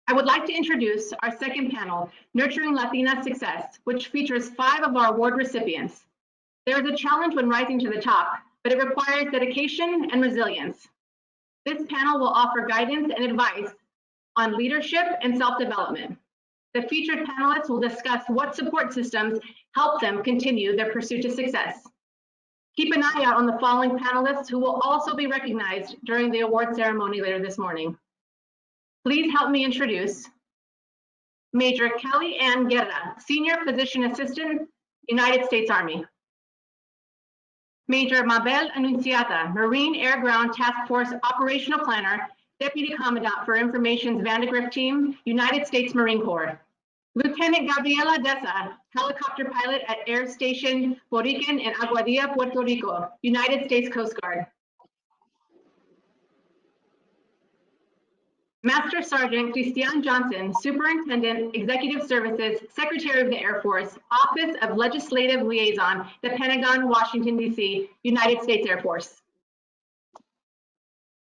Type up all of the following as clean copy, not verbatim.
I would like to introduce our second panel, Nurturing Latina Success, which features 5 of our award recipients. There is a challenge when rising to the top, but it requires dedication and resilience. This panel will offer guidance and advice on leadership and self-development. The featured panelists will discuss what support systems help them continue their pursuit to success. Keep an eye out on the following panelists who will also be recognized during the award ceremony later this morning. Please help me introduce Major Kelly Ann Guerra, Senior Physician Assistant, United States Army. Major Mabel Anunciata, Marine Air Ground Task Force Operational Planner, Deputy Commandant for Information's Vandegrift Team, United States Marine Corps. Lieutenant Gabriela Deza, helicopter pilot at Air Station Boriken in Aguadilla, Puerto Rico, United States Coast Guard. Master Sergeant Christian Johnson, Superintendent, Executive Services, Secretary of the Air Force, Office of Legislative Liaison, the Pentagon, Washington, D.C., United States Air Force.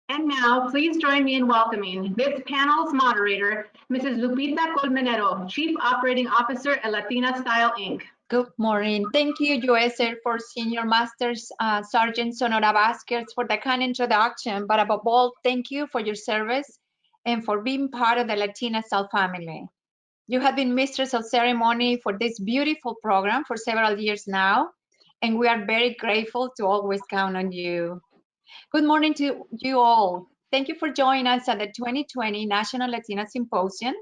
And now, please join me in welcoming this panel's moderator, Mrs. Lupita Colmenero, Chief Operating Officer at Latina Style, Inc. Good morning. Thank you, U.S. Air Force Senior Master Sergeant Sonora Vasquez, for the kind introduction, but above all, thank you for your service and for being part of the Latina Style family. You have been mistress of ceremony for this beautiful program for several years now, and we are very grateful to always count on you. Good morning to you all. Thank you for joining us at the 2020 National Latina Symposium.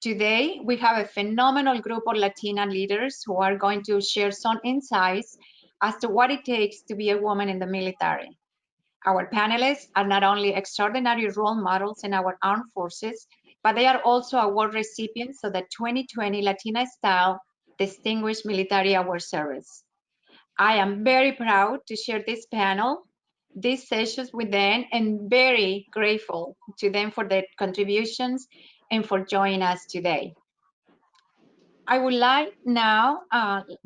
Today, we have a phenomenal group of Latina leaders who are going to share some insights as to what it takes to be a woman in the military. Our panelists are not only extraordinary role models in our armed forces, but they are also award recipients of the 2020 Latina Style Distinguished Military Award Service. I am very proud to share this panel, these sessions with them, and very grateful to them for their contributions and for joining us today. I would like now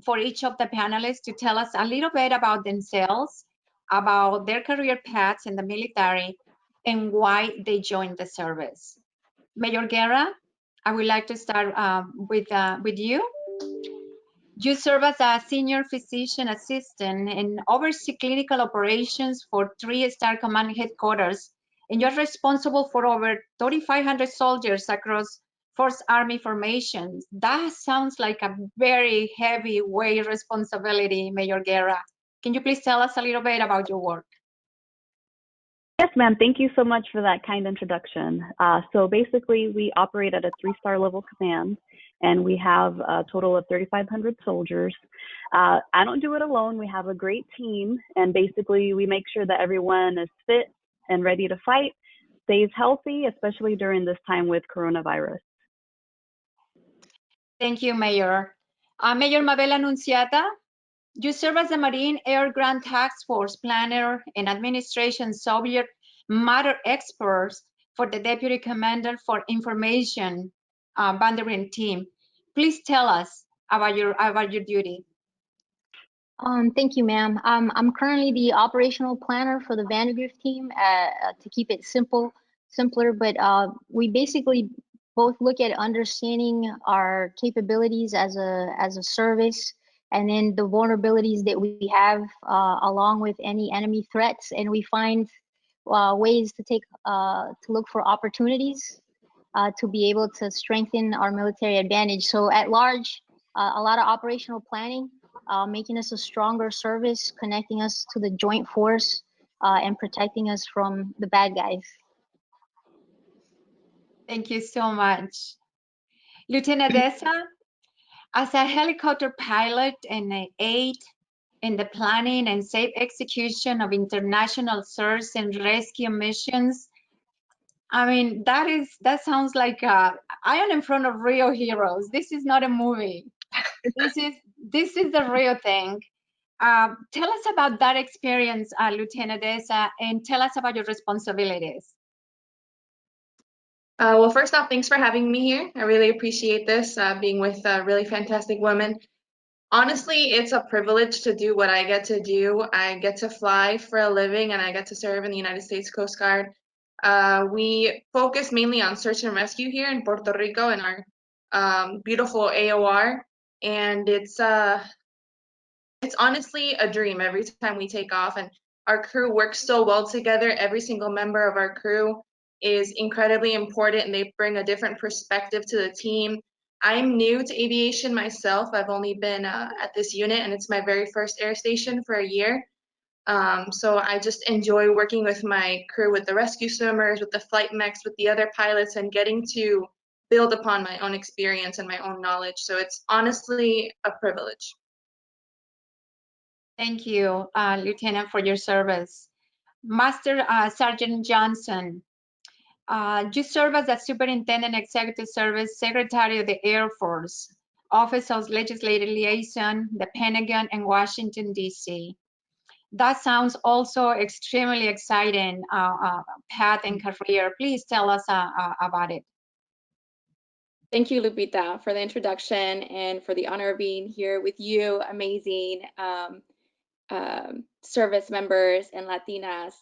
for each of the panelists to tell us a little bit about themselves, about their career paths in the military, and why they joined the service. Major Guerra, I would like to start with you. You serve as a senior physician assistant and oversee clinical operations for 3-star command headquarters, and you're responsible for over 3,500 soldiers across 4th Army formations. That sounds like a very heavyweight responsibility, Major Guerra. Can you please tell us a little bit about your work? Yes, ma'am. Thank you so much for that kind introduction. So basically, we operate at a 3-star level command, and we have a total of 3,500 soldiers. I don't do it alone. We have a great team, and basically, we make sure that everyone is fit and ready to fight, stays healthy, especially during this time with coronavirus. Thank you, Mayor. Mayor Mabel Anunciata, you serve as the Marine Air Ground Task Force Planner and Administration Subject Matter Expert for the Deputy Commander for Information Vandegrift Team. Please tell us about your duty. Thank you, ma'am. I'm currently the operational planner for the Vandegrift team. To keep it simpler, but we basically both look at understanding our capabilities as a service, and then the vulnerabilities that we have, along with any enemy threats, and we find ways to look for opportunities to be able to strengthen our military advantage. So at large, a lot of operational planning, making us a stronger service, connecting us to the joint force, and protecting us from the bad guys. Thank you so much. Lieutenant Deza, as a helicopter pilot and an aide in the planning and safe execution of international search and rescue missions, I mean, that sounds like I am in front of real heroes. This is not a movie. This is the real thing. Tell us about that experience, Lieutenant Deza, and tell us about your responsibilities. Well, first off, thanks for having me here. I really appreciate this, being with really fantastic women. Honestly, it's a privilege to do what I get to do. I get to fly for a living, and I get to serve in the United States Coast Guard. We focus mainly on search and rescue here in Puerto Rico in our beautiful AOR, and it's honestly a dream every time we take off, and our crew works so well together. Every single member of our crew is incredibly important, and they bring a different perspective to the team. I'm new to aviation myself. I've only been at this unit, and it's my very first air station for a year. So I just enjoy working with my crew, with the rescue swimmers, with the flight mechs, with the other pilots, and getting to build upon my own experience and my own knowledge. So it's honestly a privilege. Thank you, Lieutenant, for your service. Master Sergeant Johnson, you serve as the Superintendent Executive Service Secretary of the Air Force, Office of Legislative Liaison, the Pentagon, and Washington, D.C. That sounds also extremely exciting, path and career. Please tell us about it. Thank you, Lupita, for the introduction and for the honor of being here with you, amazing service members and Latinas.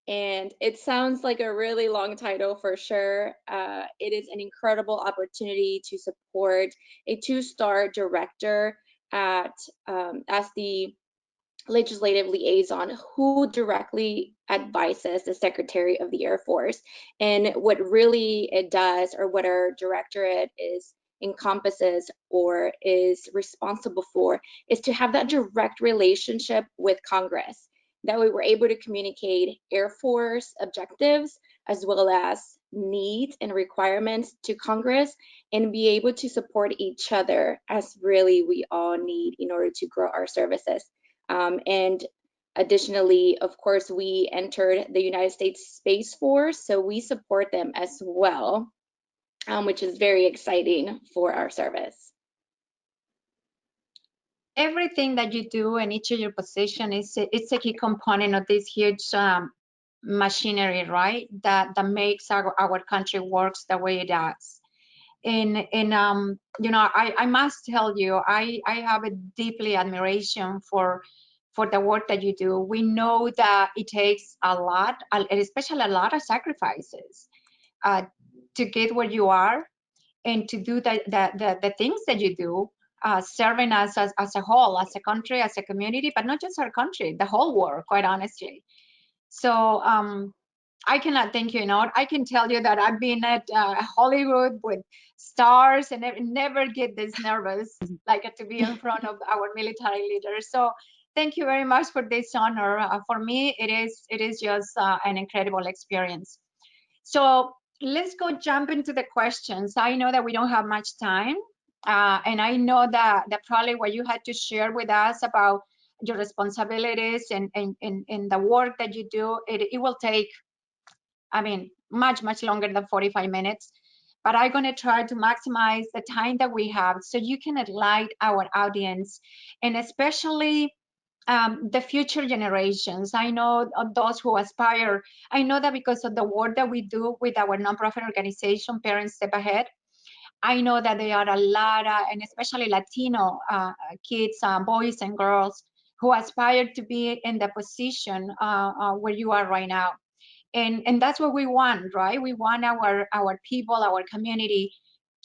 And it sounds like a really long title for sure. It is an incredible opportunity to support a 2-star director at as the legislative liaison who directly advises the Secretary of the Air Force. And what really it does, or what our directorate is encompasses or is responsible for, is to have that direct relationship with Congress. That way we're able to communicate Air Force objectives as well as needs and requirements to Congress, and be able to support each other, as really we all need in order to grow our services. And additionally, of course, we entered the United States Space Force, so we support them as well, which is very exciting for our service. Everything that you do in each of your position it's a key component of this huge machinery, right? That makes our country works the way it does. And you know, I must tell you, I have a deeply admiration for the work that you do. We know that it takes a lot, especially a lot of sacrifices to get where you are and to do the things that you do, serving us as a whole, as a country, as a community, but not just our country, the whole world, quite honestly. So I cannot thank you enough. I can tell you that I've been at Hollywood with stars and never get this nervous, like to be in front of our military leaders. So thank you very much for this honor. For me, it is just an incredible experience. So let's go jump into the questions. I know that we don't have much time, and I know that probably what you had to share with us about your responsibilities and the work that you do, it will take, I mean, much longer than 45 minutes. But I'm going to try to maximize the time that we have so you can enlighten our audience, and especially the future generations. I know of those who aspire. I know that because of the work that we do with our nonprofit organization, Parents Step Ahead, I know that there are a lot, and especially Latino kids, boys and girls, who aspire to be in the position where you are right now. And that's what we want, right? We want our people, our community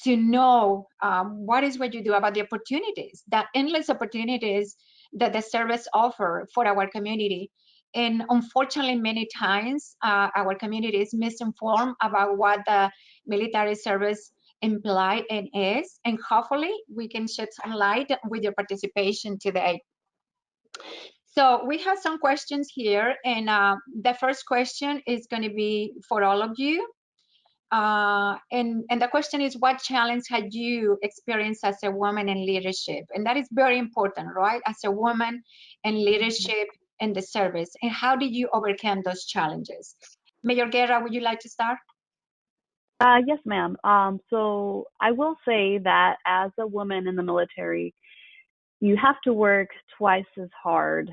to know what is what you do about the opportunities, the endless opportunities that the service offer for our community. And unfortunately, many times our community is misinformed about what the military service imply and is. And hopefully we can shed some light with your participation today. So we have some questions here, and the first question is going to be for all of you. And the question is, what challenge had you experienced as a woman in leadership? And that is very important, right? As a woman in leadership in the service. And how did you overcome those challenges? Major Guerra, would you like to start? Yes, ma'am. So I will say that as a woman in the military, you have to work twice as hard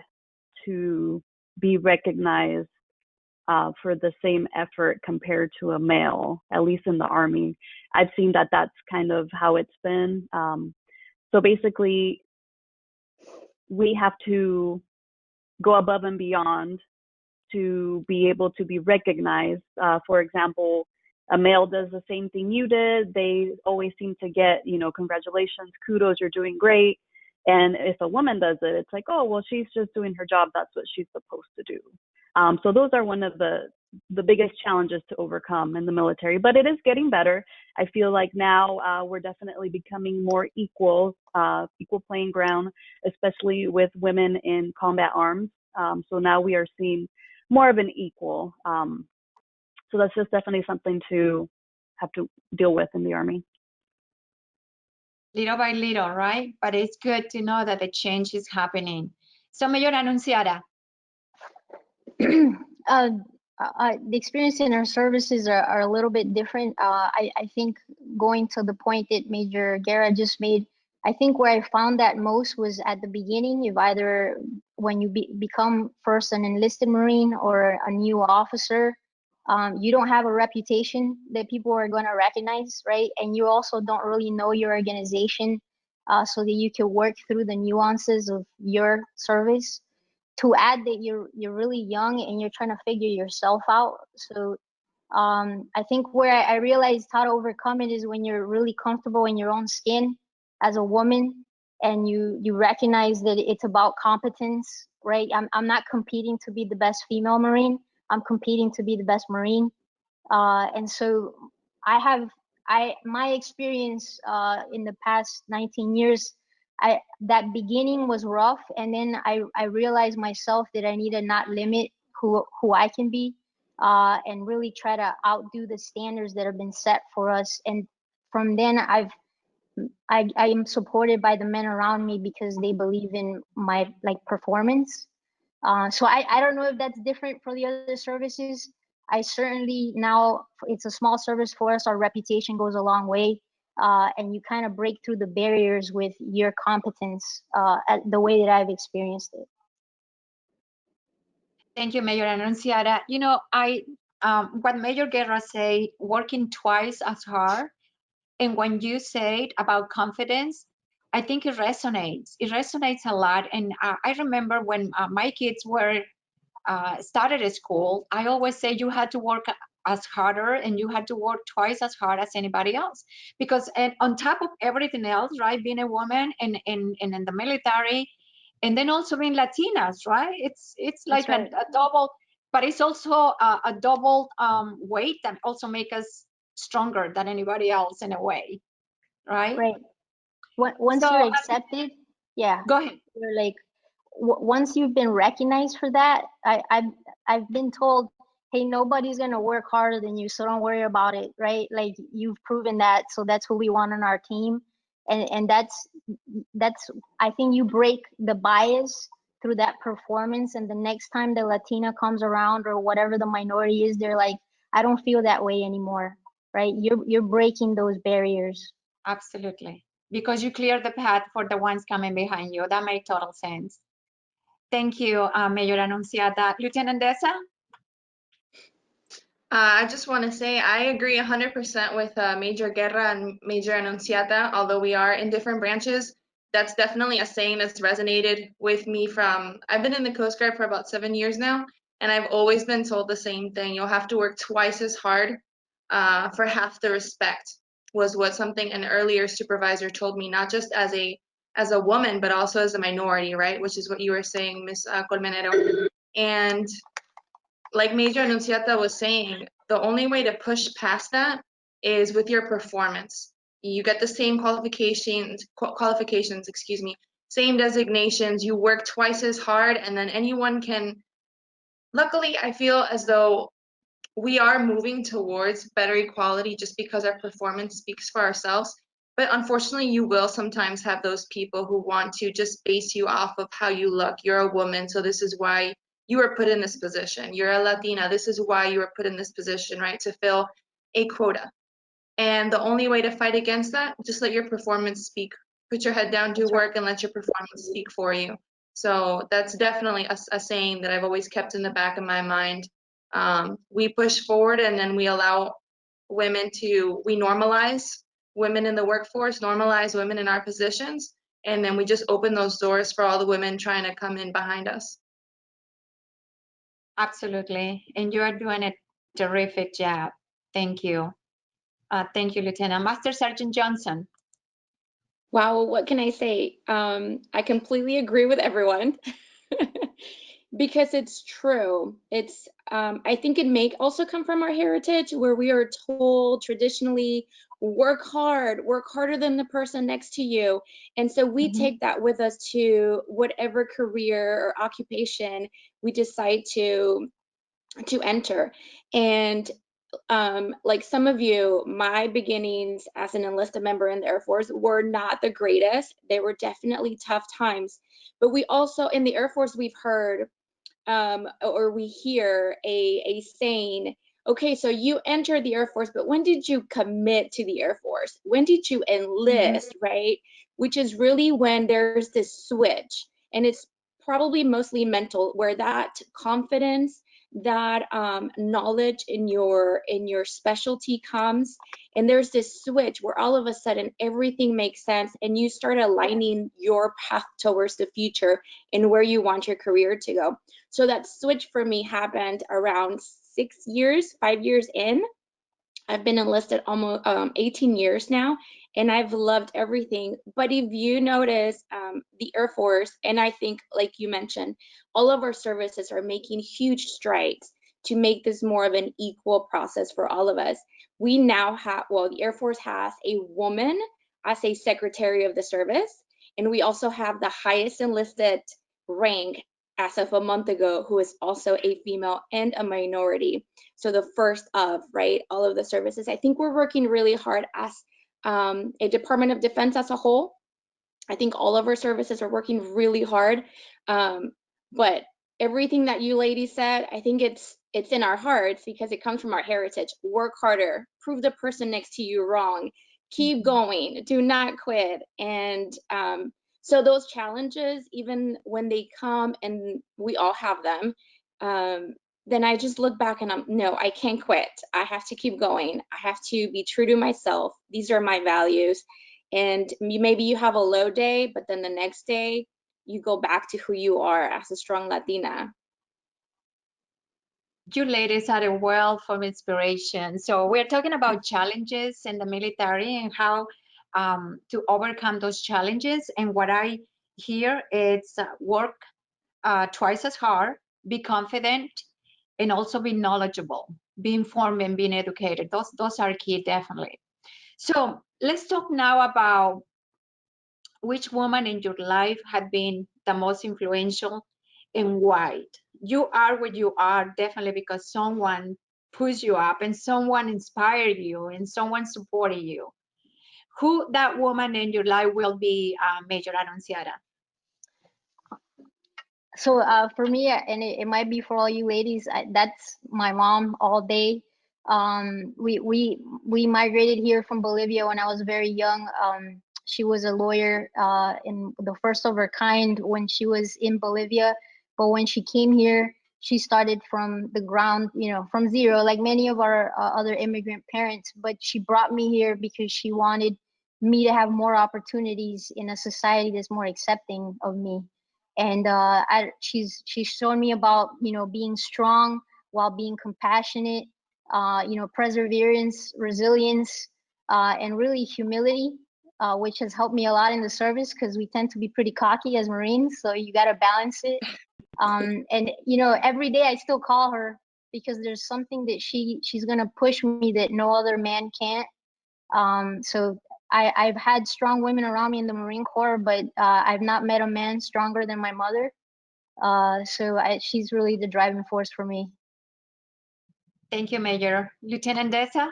to be recognized for the same effort compared to a male, at least in the Army. I've seen that that's kind of how it's been. So basically, we have to go above and beyond to be able to be recognized. For example, a male does the same thing you did. They always seem to get, congratulations, kudos, you're doing great. And if a woman does it, it's like, oh, well, she's just doing her job. That's what she's supposed to do. So those are one of the biggest challenges to overcome in the military, but it is getting better. I feel like now we're definitely becoming more equal playing ground, especially with women in combat arms. So now we are seeing more of an equal. So that's just definitely something to have to deal with in the Army. Little by little, right? But it's good to know that the change is happening. So, Mayor Anunciada. The experience in our services are a little bit different. I think going to the point that Major Guerra just made, I think where I found that most was at the beginning. If either when you become first an enlisted Marine or a new officer, you don't have a reputation that people are going to recognize, right? And you also don't really know your organization so that you can work through the nuances of your service. To add that you're really young and you're trying to figure yourself out. So I think where I realized how to overcome it is when you're really comfortable in your own skin as a woman, and you recognize that it's about competence, right? I'm not competing to be the best female Marine. I'm competing to be the best Marine. And so my experience in the past 19 years, that beginning was rough, and then I realized myself that I need to not limit who I can be, and really try to outdo the standards that have been set for us. And from then I am supported by the men around me because they believe in my performance. So I don't know if that's different for the other services. I certainly, now it's a small service for us, our reputation goes a long way, and you kind of break through the barriers with your competence, the way that I've experienced it. Thank you, Mayor Anunciada. What Major Guerra said, working twice as hard, and when you said about confidence, I think it resonates. It resonates a lot. And I remember when my kids were started at school, I always say you had to work as harder and you had to work twice as hard as anybody else. Because on top of everything else, right, being a woman and in the military, and then also being Latinas, right? It's like right. a double, but it's also a double weight that also make us stronger than anybody else in a way, right? Right. Once So, you're accepted, yeah, go ahead. you're like, once you've been recognized for that, I've been told, hey, nobody's gonna work harder than you, so don't worry about it, right? Like, you've proven that, so that's who we want on our team, and that's I think you break the bias through that performance, and the next time the Latina comes around or whatever the minority is, they're like, I don't feel that way anymore, right? You're breaking those barriers. Absolutely. Because you clear the path for the ones coming behind you. That makes total sense. Thank you, Mayor Anunciada. Lieutenant Deza? I just want to say I agree 100% with Major Guerra and Major Anunciata. Although we are in different branches, that's definitely a saying that's resonated with me I've been in the Coast Guard for about 7 years now, and I've always been told the same thing. You'll have to work twice as hard for half the respect, was what something an earlier supervisor told me, not just as a woman, but also as a minority, right? Which is what you were saying, Ms. Colmenero. And like Major Anunciata was saying, the only way to push past that is with your performance. You get the same qualifications, same designations, you work twice as hard, and then anyone can. Luckily, I feel as though we are moving towards better equality just because our performance speaks for ourselves. But unfortunately, you will sometimes have those people who want to just base you off of how you look. You're a woman, so this is why you were put in this position. You're a Latina, this is why you were put in this position, right? To fill a quota. And the only way to fight against that, just let your performance speak. Put your head down, do work, and let your performance speak for you. So that's definitely a saying that I've always kept in the back of my mind. We push forward, and then we allow women we normalize women in the workforce, normalize women in our positions, and then we just open those doors for all the women trying to come in behind us. Absolutely. And you are doing a terrific job. Thank you. Thank you, Lieutenant. Master Sergeant Johnson. Wow, what can I say? I completely agree with everyone because it's true. It's I think it may also come from our heritage where we are told traditionally work hard, work harder than the person next to you. And so we take that with us to whatever career or occupation we decide to enter. And like some of you, my beginnings as an enlisted member in the Air Force were not the greatest. They were definitely tough times. But we also, in the Air Force, we've heard or we hear a saying, okay, so you entered the Air Force, but when did you commit to the Air Force? When did you enlist, right? Which is really when there's this switch. And it's probably mostly mental, where that confidence, that knowledge in your specialty comes, and there's this switch where all of a sudden everything makes sense and you start aligning your path towards the future and where you want your career to go. So that switch for me happened around 5 years in. I've been enlisted almost 18 years now, and I've loved everything. But if you notice, the Air Force, and I think, like you mentioned, all of our services are making huge strides to make this more of an equal process for all of us. We now have, well, the Air Force has a woman as a Secretary of the Service, and we also have the highest enlisted rank as of a month ago, who is also a female and a minority. So the first of, right, all of the services. I think we're working really hard as a Department of Defense as a whole. I think all of our services are working really hard. But everything that you ladies said, I think it's in our hearts because it comes from our heritage. Work harder, prove the person next to you wrong, keep going, do not quit. And so those challenges, even when they come, and we all have them, then I just look back and no, I can't quit. I have to keep going. I have to be true to myself. These are my values. And maybe you have a low day, but then the next day you go back to who you are as a strong Latina. You ladies are a wealth of inspiration. So we're talking about challenges in the military and how to overcome those challenges. And what I hear is work twice as hard, be confident, and also be knowledgeable, be informed and being educated. Those are key, definitely. So let's talk now about which woman in your life had been the most influential and why. You are where you are definitely because someone pushed you up and someone inspired you and someone supported you. Who that woman in your life will be, Major Annunciata? So for me, and it might be for all you ladies, that's my mom all day. We migrated here from Bolivia when I was very young. She was a lawyer in the first of her kind when she was in Bolivia, but when she came here, she started from the ground, you know, from zero, like many of our other immigrant parents. But she brought me here because she wanted me to have more opportunities in a society that's more accepting of me. And she's shown me about, you know, being strong while being compassionate, you know, perseverance, resilience, and really humility, which has helped me a lot in the service because we tend to be pretty cocky as Marines, so you got to balance it. And you know, every day I still call her because there's something that she's gonna push me that no other man can't. So I've had strong women around me in the Marine Corps, but I've not met a man stronger than my mother. So she's really the driving force for me. Thank you, Major. Lieutenant Deza?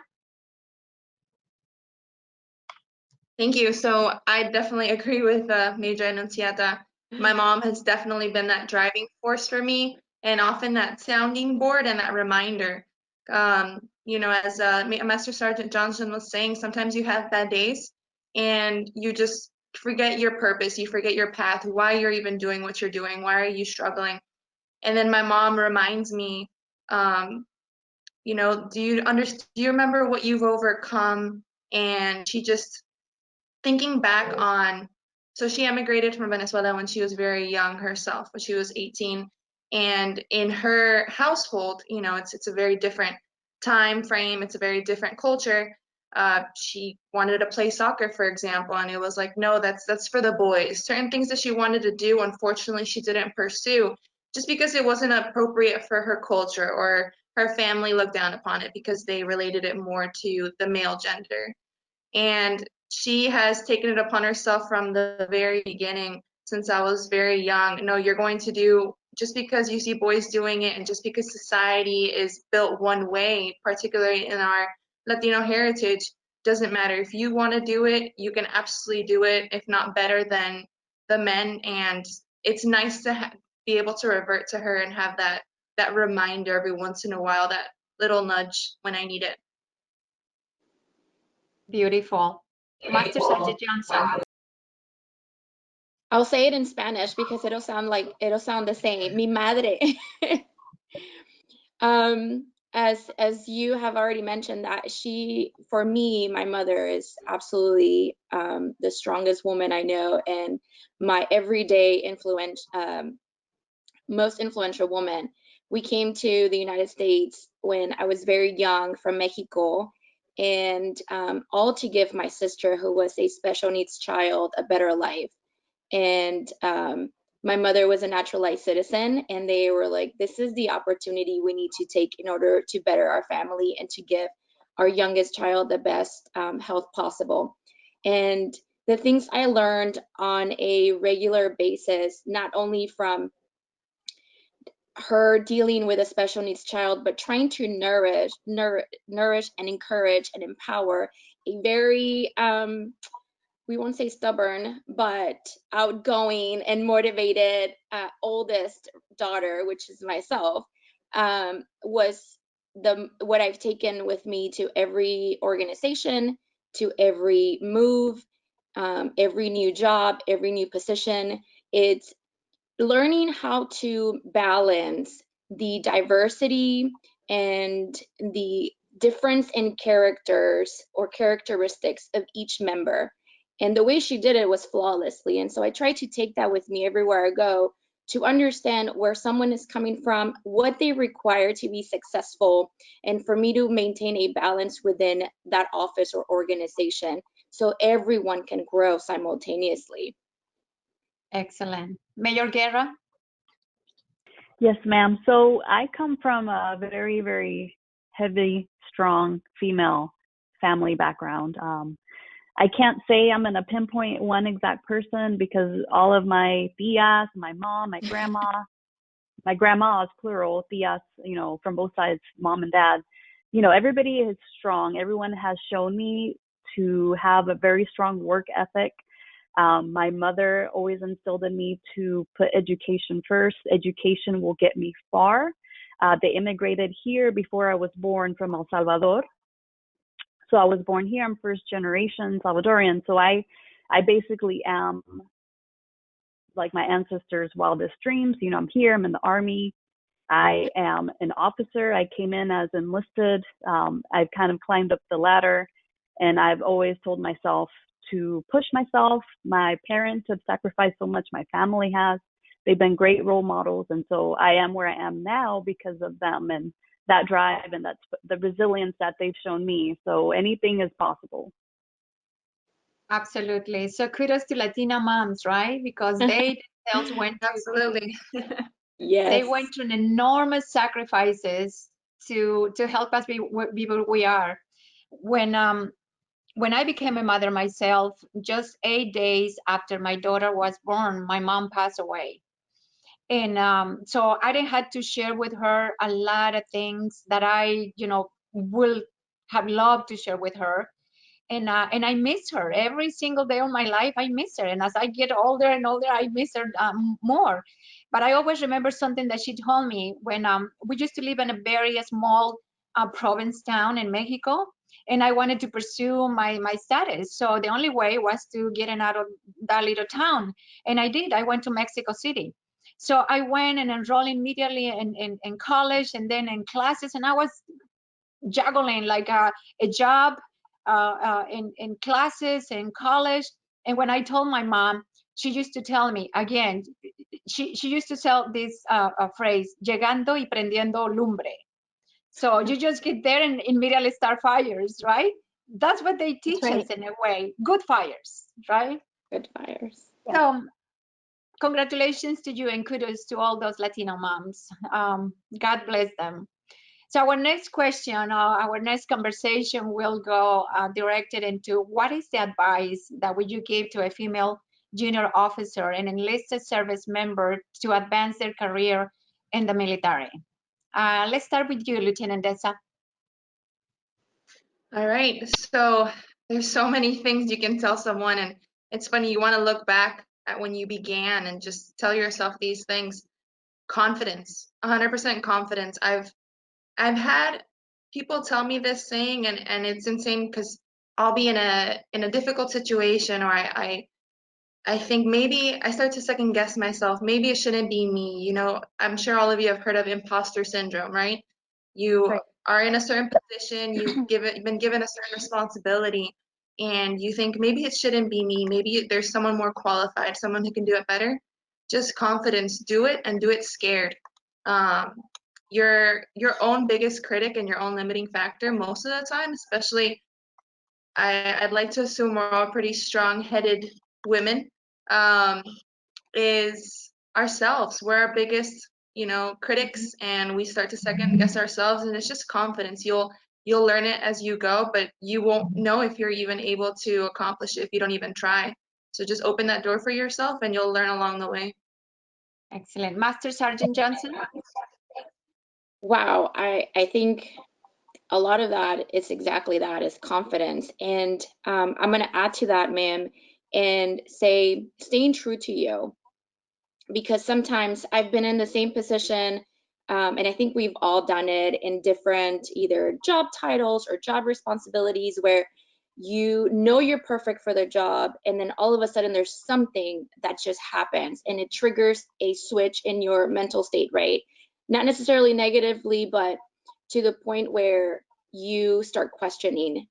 Thank you. So I definitely agree with Major Annunciata. My mom has definitely been that driving force for me and often that sounding board and that reminder. You know, as Master Sergeant Johnson was saying, sometimes you have bad days and you just forget your purpose, you forget your path, why you're even doing what you're doing, why are you struggling? And then my mom reminds me, you know, do you remember what you've overcome? And she just thinking back on, so she emigrated from Venezuela when she was very young herself, when she was 18. And in her household, you know, it's a very different time frame. It's a very different culture. She wanted to play soccer, for example, and it was like, no, that's for the boys. Certain things that she wanted to do, unfortunately, she didn't pursue just because it wasn't appropriate for her culture, or her family looked down upon it because they related it more to the male gender. And she has taken it upon herself from the very beginning, since I was very young. No, you're going to do, just because you see boys doing it and just because society is built one way, particularly in our Latino heritage, doesn't matter. If you want to do it, you can absolutely do it, if not better than the men. And it's nice to be able to revert to her and have that reminder every once in a while, that little nudge when I need it. Beautiful. Master Sergeant Johnson. I'll say it in Spanish because it'll sound the same. Mi madre. As you have already mentioned, that for me, my mother is absolutely the strongest woman I know, and my everyday most influential woman. We came to the United States when I was very young from Mexico, and all to give my sister, who was a special needs child, a better life. And my mother was a naturalized citizen, and they were like, this is the opportunity we need to take in order to better our family and to give our youngest child the best health possible. And the things I learned on a regular basis, not only from her dealing with a special needs child, but trying to nourish and encourage and empower a very we won't say stubborn, but outgoing and motivated oldest daughter, which is myself, was what I've taken with me to every organization, to every move, every new job, every new position. It's learning how to balance the diversity and the difference in characters or characteristics of each member. And the way she did it was flawlessly. And so I try to take that with me everywhere I go, to understand where someone is coming from, what they require to be successful, and for me to maintain a balance within that office or organization so everyone can grow simultaneously. Excellent. Mayor Guerra? Yes, ma'am. So I come from a very, very heavy, strong female family background. I can't say I'm going to pinpoint one exact person, because all of my tias, my mom, my grandma is plural, tias, you know, from both sides, mom and dad, you know, everybody is strong. Everyone has shown me to have a very strong work ethic. My mother always instilled in me to put education first. Education will get me far. They immigrated here before I was born from El Salvador. So I was born here. I'm first generation Salvadorian. So I basically am like my ancestors' wildest dreams. You know, I'm here. I'm in the Army. I am an officer. I came in as enlisted. I've kind of climbed up the ladder, and I've always told myself to push myself. My parents have sacrificed so much. My family has. They've been great role models. And so I am where I am now because of them and that drive and that's the resilience that they've shown me. So anything is possible. Absolutely. So kudos to Latina moms, right? Because they themselves went to, Absolutely. Yes. they went through enormous sacrifices to help us be what we are. When I became a mother myself, just 8 days after my daughter was born, my mom passed away. And so I didn't had to share with her a lot of things that I, you know, will have loved to share with her. And I miss her every single day of my life. I miss her, and as I get older and older, I miss her more. But I always remember something that she told me when we used to live in a very small province town in Mexico, and I wanted to pursue my status. So the only way was to get out of that little town, and I did. I went to Mexico City. So I went and enrolled immediately in college and then in classes, and I was juggling like a job in classes in college, And when I told my mom, she used to tell me again, she used to sell this phrase, llegando y prendiendo lumbre. So you just get there and immediately start fires, right? That's what they teach right. us in a way, good fires, right? Good fires. So congratulations to you and kudos to all those Latino moms. God bless them. So our next question, our next conversation will go directed into what is the advice that would you give to a female junior officer and enlisted service member to advance their career in the military? Let's start with you, Lieutenant Dessa. All right, so there's so many things you can tell someone, and it's funny, you want to look back at when you began and just tell yourself these things. Confidence, 100% confidence. I've had people tell me this saying, and it's insane because I'll be in a difficult situation, or I think maybe I start to second guess myself. Maybe it shouldn't be me. You know, I'm sure all of you have heard of imposter syndrome, right? You Right. are in a certain position, you've been given a certain responsibility, and you think maybe it shouldn't be me. Maybe there's someone more qualified, someone who can do it better. Just confidence, do it and do it scared. Your own biggest critic and your own limiting factor most of the time, especially I'd like to assume we're all pretty strong-headed women, is ourselves. We're our biggest, critics, and we start to second guess ourselves, and it's just confidence. You'll learn it as you go, but you won't know if you're even able to accomplish it if you don't even try. So just open that door for yourself and you'll learn along the way. Excellent. Master Sergeant Johnson? Wow, I think a lot of that is exactly that, is confidence. And I'm going to add to that, ma'am, and say staying true to you. Because sometimes I've been in the same position, and I think we've all done it in different either job titles or job responsibilities, where you know you're perfect for the job, and then all of a sudden there's something that just happens and it triggers a switch in your mental state, right? Not necessarily negatively, but to the point where you start questioning,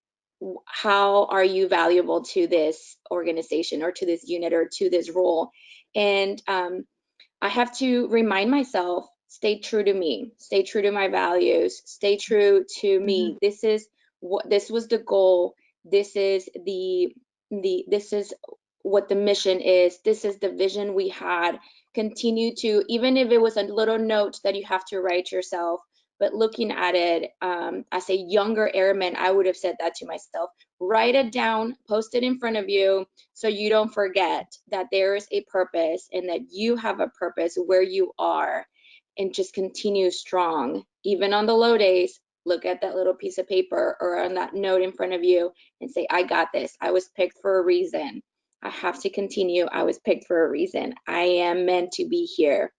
how are you valuable to this organization or to this unit or to this role? And I have to remind myself, stay true to me, stay true to my values, stay true to me. This was the goal. This is this is what the mission is. This is the vision we had. Continue to, even if it was a little note that you have to write yourself, but looking at it as a younger airman, I would have said that to myself. Write it down, post it in front of you, so you don't forget that there is a purpose and that you have a purpose where you are, and just continue strong. Even on the low days, look at that little piece of paper or on that note in front of you and say, I got this. I was picked for a reason. I have to continue. I was picked for a reason. I am meant to be here.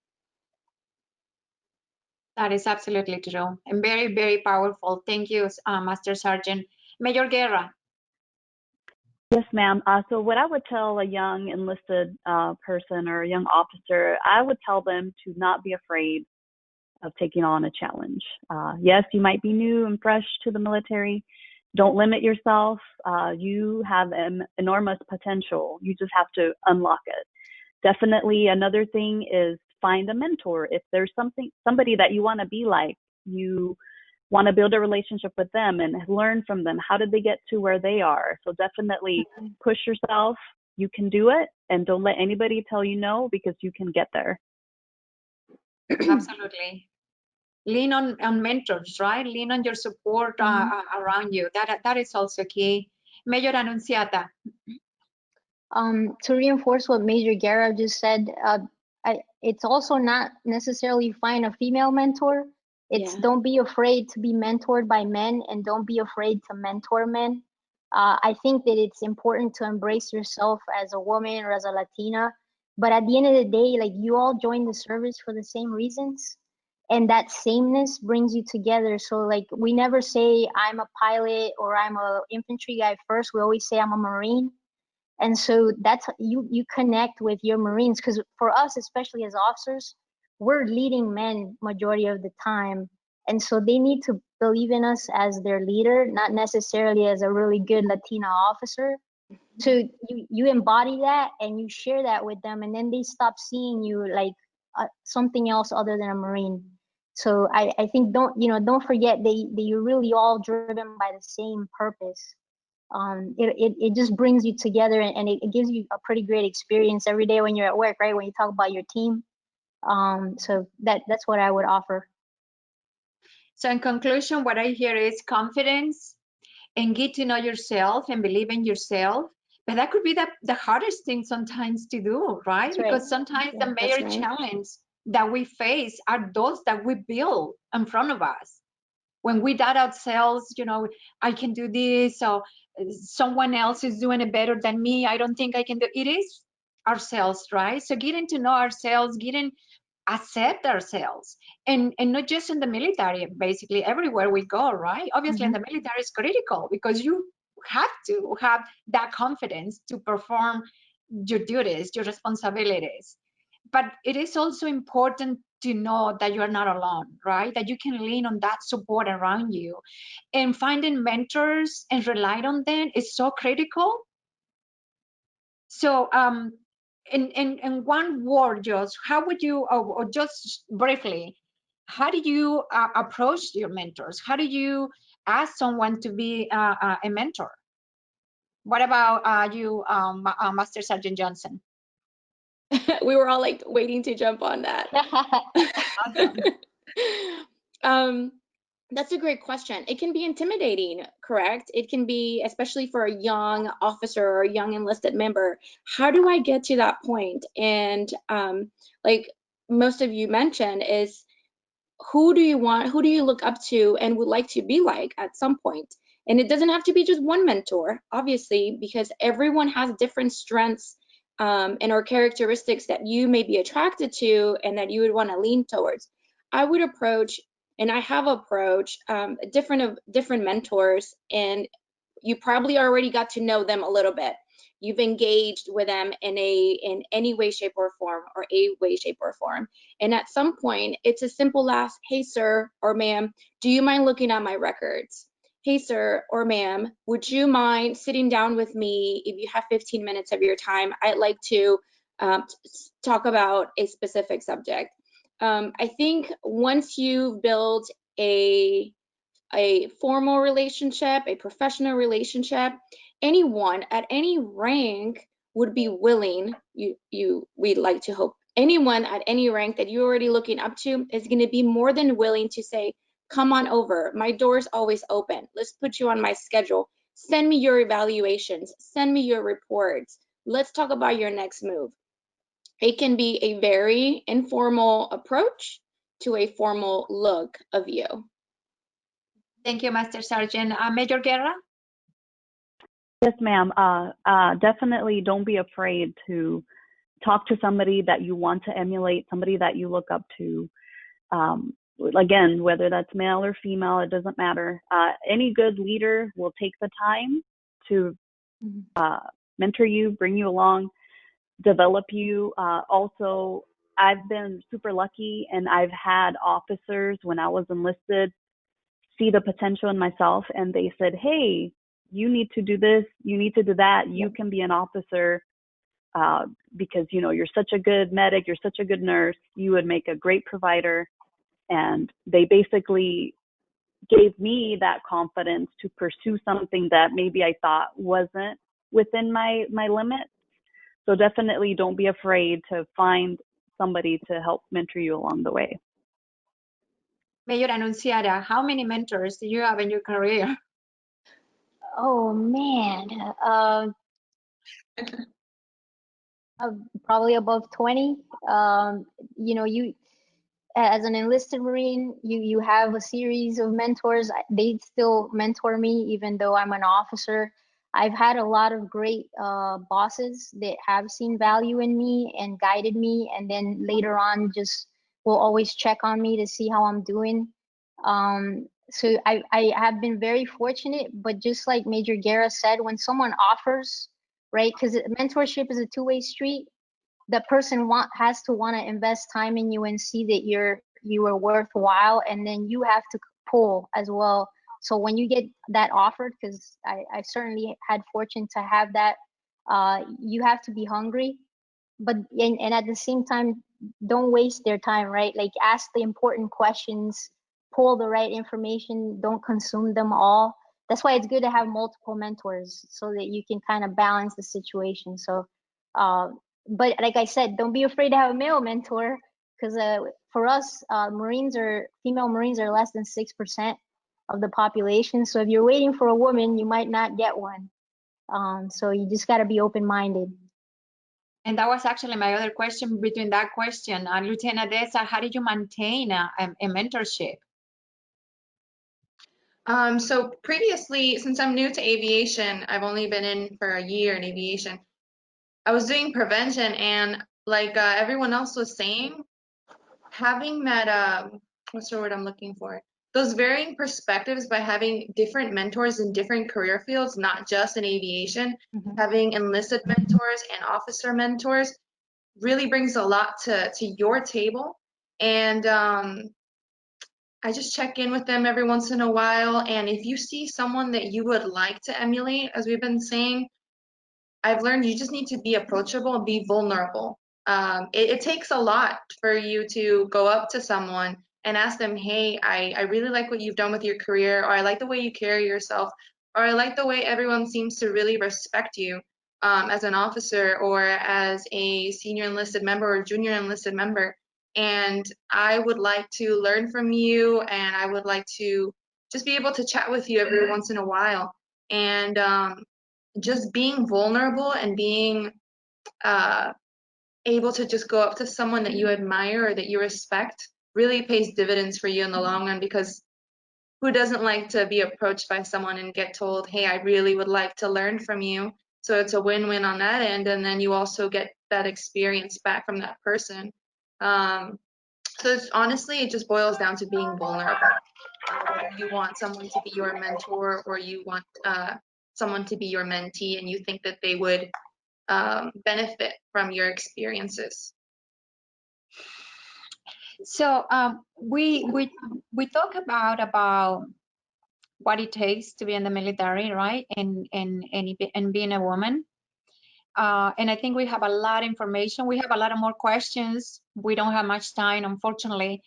That is absolutely true and very, very powerful. Thank you, Master Sergeant. Major Guerra. Yes, ma'am. So what I would tell a young enlisted person or a young officer, I would tell them to not be afraid of taking on a challenge. Yes, you might be new and fresh to the military. Don't limit yourself. You have enormous potential. You just have to unlock it. Definitely another thing is find a mentor. If there's somebody that you want to be like, you want to build a relationship with them and learn from them. How did they get to where they are? So definitely push yourself. You can do it, and don't let anybody tell you no, because you can get there. Absolutely. Lean on mentors, right? Lean on your support around you. That is also key. Major Annunciata. To reinforce what Major Guerra just said, it's also not necessarily find a female mentor. It's don't be afraid to be mentored by men, and don't be afraid to mentor men. I think that it's important to embrace yourself as a woman or as a Latina, but at the end of the day, like, you all join the service for the same reasons, and that sameness brings you together. So like, we never say I'm a pilot or I'm a infantry guy first. We always say I'm a Marine. And so that's, you connect with your Marines, because for us, especially as officers, we're leading men majority of the time. And so they need to believe in us as their leader, not necessarily as a really good Latina officer. So you embody that and you share that with them, and then they stop seeing you like something else other than a Marine. So I think don't forget that you're really all driven by the same purpose. It just brings you together, and it gives you a pretty great experience every day when you're at work, right? When you talk about your team. So that's what I would offer. So in conclusion, what I hear is confidence and get to know yourself and believe in yourself. But that could be the hardest thing sometimes to do, right? That's right. Because sometimes Yeah, the that's major right. challenge that we face are those that we build in front of us. When we doubt ourselves, I can do this, or someone else is doing it better than me, I don't think I can do it. Is ourselves, right? So getting to know ourselves, getting accept ourselves, and not just in the military, basically everywhere we go, right? Obviously in the military is critical because you have to have that confidence to perform your duties, your responsibilities. But it is also important to know that you are not alone, right? That you can lean on that support around you, and finding mentors and rely on them is so critical. So in one word, just how would you, or just briefly, how do you approach your mentors? How do you ask someone to be a mentor? What about you, Master Sergeant Johnson? We were all like waiting to jump on that. Awesome. That's a great question. It can be intimidating, correct? It can be, especially for a young officer or a young enlisted member. How do I get to that point? And like most of you mentioned, is who do you look up to and would like to be like at some point? And it doesn't have to be just one mentor, obviously, because everyone has different strengths and or characteristics that you may be attracted to and that you would want to lean towards. I would approach, and I have approached different mentors, and you probably already got to know them a little bit. You've engaged with them in any way, shape, or form, or a way, shape, or form. And at some point, it's a simple ask, hey, sir or ma'am, do you mind looking at my records? Hey, sir or ma'am, would you mind sitting down with me if you have 15 minutes of your time? I'd like to talk about a specific subject. I think once you've built a formal relationship, a professional relationship, anyone at any rank would be willing, we'd like to hope, anyone at any rank that you're already looking up to is going to be more than willing to say, come on over, my door's always open, let's put you on my schedule, send me your evaluations, send me your reports, let's talk about your next move. It can be a very informal approach to a formal look of you. Thank you, Master Sergeant. Major Guerra? Yes, ma'am. Definitely don't be afraid to talk to somebody that you want to emulate, somebody that you look up to. Again, whether that's male or female, it doesn't matter. Any good leader will take the time to mentor you, bring you along, develop you. Also, I've been super lucky, and I've had officers when I was enlisted see the potential in myself, and they said, hey, you need to do this, you need to do that, you can be an officer because you're such a good medic, you're such a good nurse, you would make a great provider. And they basically gave me that confidence to pursue something that maybe I thought wasn't within my limits. So definitely don't be afraid to find somebody to help mentor you along the way. Major Anunciada, how many mentors do you have in your career? Oh man, probably above 20. You as an enlisted Marine, you have a series of mentors. They still mentor me even though I'm an officer. I've had a lot of great bosses that have seen value in me and guided me, and then later on just will always check on me to see how I'm doing. So I have been very fortunate, but just like Major Guerra said, when someone offers, right, because mentorship is a two-way street, the person has to want to invest time in you and see that you are worthwhile, and then you have to pull as well. So when you get that offered, because I certainly had fortune to have that You have to be hungry, but and at the same time, don't waste their time, right? Like ask the important questions, pull the right information, don't consume them all. That's why it's good to have multiple mentors so that you can kind of balance the situation. So, but like I said, don't be afraid to have a male mentor, because for us, female Marines are less than 6% of the population. So if you're waiting for a woman, you might not get one. So you just got to be open-minded. And that was actually my other question between that question. Lieutenant Deza, how did you maintain a mentorship? So previously, since I'm new to aviation, I've only been in for a year in aviation. I was doing prevention, and like everyone else was saying, having that what's the word I'm looking for? Those varying perspectives by having different mentors in different career fields, not just in aviation, having enlisted mentors and officer mentors really brings a lot to your table. And I just check in with them every once in a while. And if you see someone that you would like to emulate, as we've been saying, I've learned you just need to be approachable and be vulnerable. It takes a lot for you to go up to someone and ask them, hey, I really like what you've done with your career, or I like the way you carry yourself, or I like the way everyone seems to really respect you as an officer or as a senior enlisted member or junior enlisted member. And I would like to learn from you, and I would like to just be able to chat with you every once in a while. And just being vulnerable and being able to just go up to someone that you admire or that you respect really pays dividends for you in the long run, because who doesn't like to be approached by someone and get told, hey, I really would like to learn from you? So it's a win-win on that end, and then you also get that experience back from that person. So honestly, it just boils down to being vulnerable. Whether you want someone to be your mentor or you want someone to be your mentee and you think that they would benefit from your experiences. So we talk about what it takes to be in the military, right? And being a woman. And I think we have a lot of information. We have a lot of more questions. We don't have much time, unfortunately.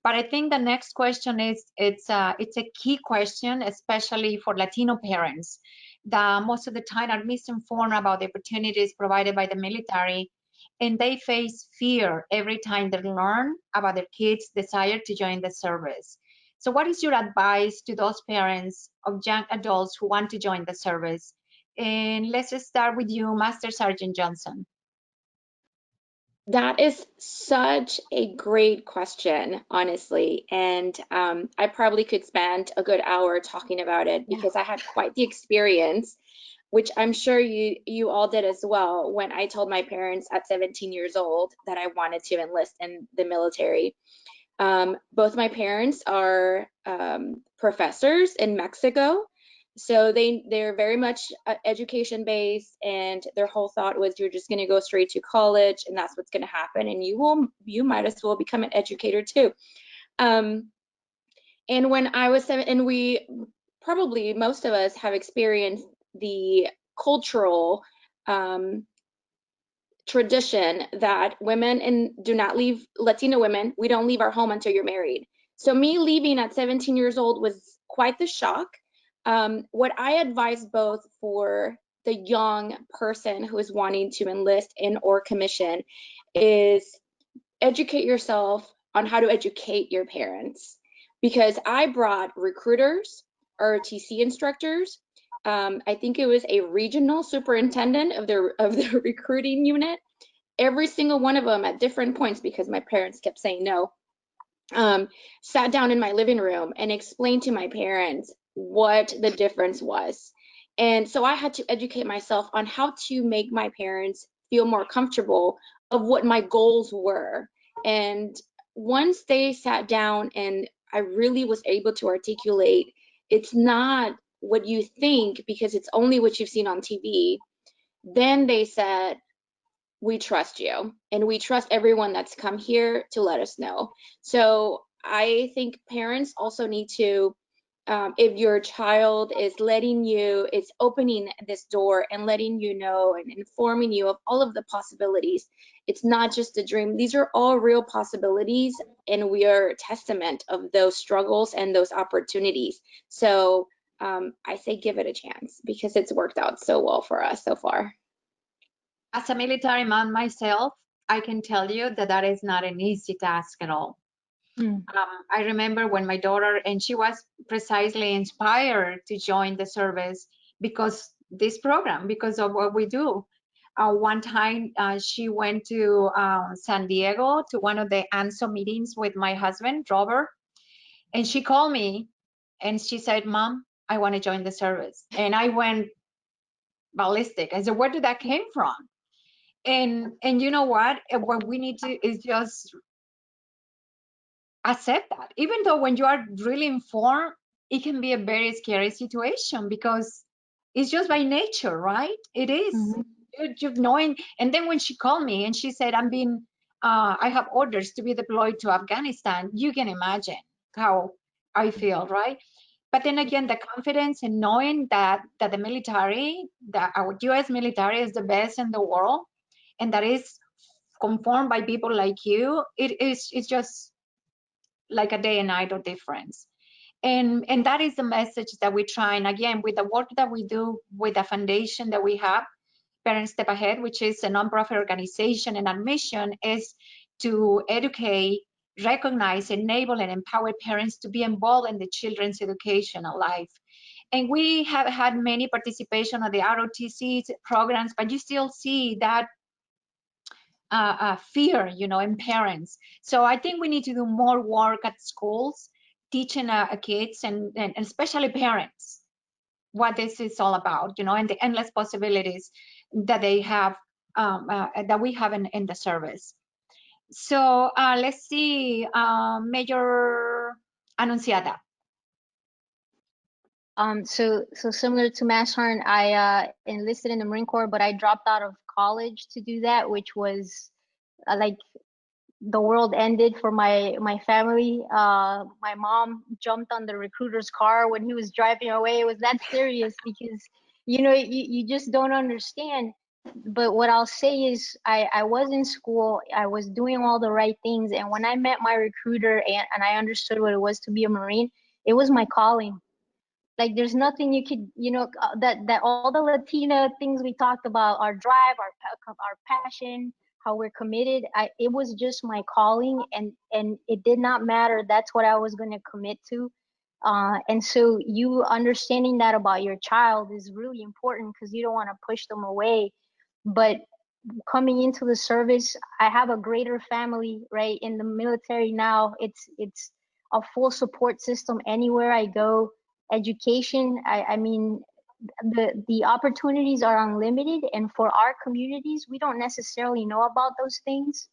But I think the next question is it's a key question, especially for Latino parents, that most of the time are misinformed about the opportunities provided by the military, and they face fear every time they learn about their kids' desire to join the service. So what is your advice to those parents of young adults who want to join the service? And let's just start with you, Master Sergeant Johnson. That is such a great question, honestly. And I probably could spend a good hour talking about it because I had quite the experience, which I'm sure you all did as well, when I told my parents at 17 years old that I wanted to enlist in the military. Both my parents are professors in Mexico. So they're very much education based, and their whole thought was you're just going to go straight to college and that's what's going to happen, and you might as well become an educator too. And when I was 7, and we probably most of us have experienced the cultural tradition that women and do not leave, Latino women, we don't leave our home until you're married. So me leaving at 17 years old was quite the shock. What I advise both for the young person who is wanting to enlist in or commission is educate yourself on how to educate your parents. Because I brought recruiters, ROTC instructors, I think it was a regional superintendent of the recruiting unit. Every single one of them at different points, because my parents kept saying no, sat down in my living room and explained to my parents what the difference was. And so I had to educate myself on how to make my parents feel more comfortable of what my goals were. And once they sat down and I really was able to articulate, it's not what you think because it's only what you've seen on TV, then they said, we trust you and we trust everyone that's come here to let us know. So I think parents also need to if your child is letting you, it's opening this door and letting you know and informing you of all of the possibilities. It's not just a dream. These are all real possibilities, and we are a testament of those struggles and those opportunities. So I say give it a chance because it's worked out so well for us so far. As a military man myself, I can tell you that that is not an easy task at all. I remember when my daughter, and she was precisely inspired to join the service because this program, because of what we do. One time she went to San Diego to one of the ANSO meetings with my husband, Robert, and she called me and she said, Mom, I want to join the service. And I went ballistic. I said, where did that came from? And you know what we need to is just accept that, even though when you are really informed, it can be a very scary situation because it's just by nature, right? It is. You're knowing. And then when she called me and she said, I have orders to be deployed to Afghanistan, you can imagine how I feel, right? But then again, the confidence in knowing that the military, that our US military is the best in the world, and that is conformed by people like you, it's just like a day and night of difference. And that is the message that we try. And again, with the work that we do with the foundation that we have, Parents Step Ahead, which is a nonprofit organization, and our mission is to educate, recognize, enable, and empower parents to be involved in the children's educational life. And we have had many participation of the ROTC programs, but you still see that fear, in parents. So I think we need to do more work at schools, teaching kids and especially parents what this is all about, and the endless possibilities that they have, that we have in the service. So let's see, Major Anunciada. So similar to Mashorn, I enlisted in the Marine Corps, but I dropped out of college to do that, which was like the world ended for my family. My mom jumped on the recruiter's car when he was driving away. It was that serious because you just don't understand. But what I'll say is I was in school, I was doing all the right things, and when I met my recruiter and I understood what it was to be a Marine, it was my calling. Like there's nothing you could, that all the Latina things we talked about, our drive, our passion, how we're committed, it was just my calling, and it did not matter. That's what I was going to commit to. And so you understanding that about your child is really important because you don't want to push them away. But coming into the service, I have a greater family, right? In the military now, it's a full support system anywhere I go. Education, I mean, the opportunities are unlimited, and for our communities, we don't necessarily know about those things.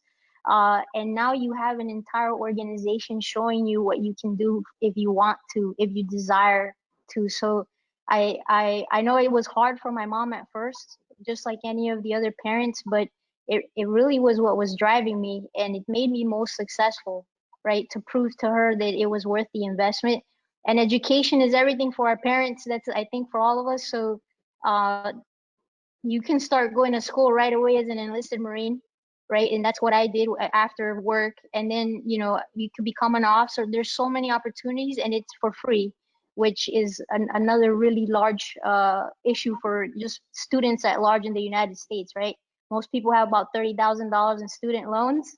And now you have an entire organization showing you what you can do if you want to, if you desire to. So I know it was hard for my mom at first, just like any of the other parents, but it really was what was driving me, and it made me most successful, right? To prove to her that it was worth the investment. And education is everything for our parents. That's, I think, for all of us. So you can start going to school right away as an enlisted Marine, right? And that's what I did after work. And then, you could become an officer. There's so many opportunities, and it's for free, which is another really large issue for just students at large in the United States, right? Most people have about $30,000 in student loans.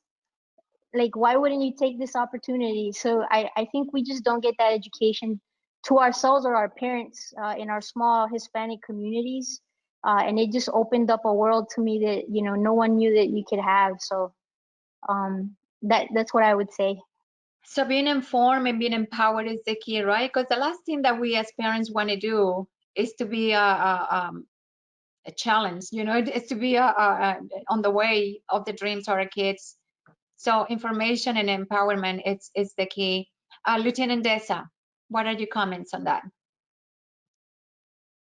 Like, why wouldn't you take this opportunity? So I think we just don't get that education to ourselves or our parents in our small Hispanic communities. And it just opened up a world to me that, no one knew that you could have. So that's what I would say. So being informed and being empowered is the key, right? Because the last thing that we as parents want to do is to be a challenge, it's to be on the way of the dreams of our kids. So information and empowerment is the key. Lieutenant Deza, what are your comments on that?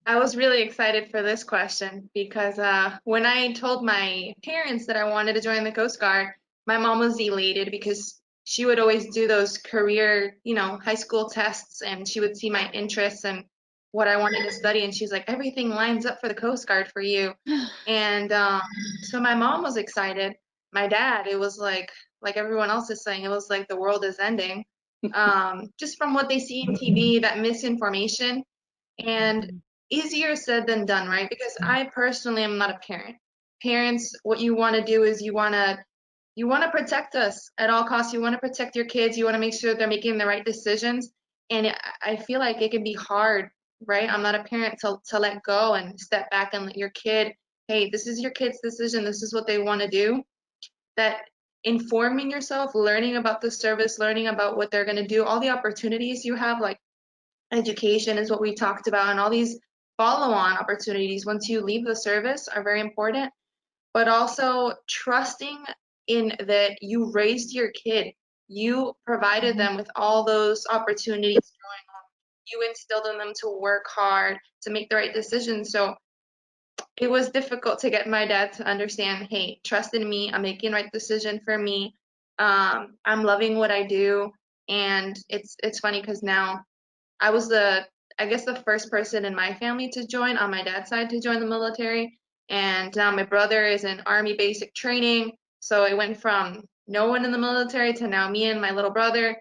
I was really excited for this question because when I told my parents that I wanted to join the Coast Guard, my mom was elated because she would always do those career, high school tests, and she would see my interests and what I wanted to study. And she's like, everything lines up for the Coast Guard for you. And so my mom was excited. My dad, it was like everyone else is saying, it was like the world is ending. Just from what they see in TV, that misinformation. And easier said than done, right? Because I personally am not a parent. Parents, what you want to do is you want to protect us at all costs. You want to protect your kids. You want to make sure they're making the right decisions. And I feel like it can be hard, right? I'm not a parent to let go and step back and let your kid, hey, this is your kid's decision. This is what they want to do. That informing yourself, learning about the service, learning about what they're going to do, all the opportunities you have, like education is what we talked about, and all these follow-on opportunities once you leave the service are very important. But also trusting in that you raised your kid, you provided them with all those opportunities growing up, you instilled in them to work hard, to make the right decisions. So it was difficult to get my dad to understand, hey, trust in me, I'm making the right decision for me, I'm loving what I do. And it's funny because now I was I guess the first person in my family to join, on my dad's side, to join the military. And now my brother is in Army basic training. So it went from no one in the military to now me and my little brother.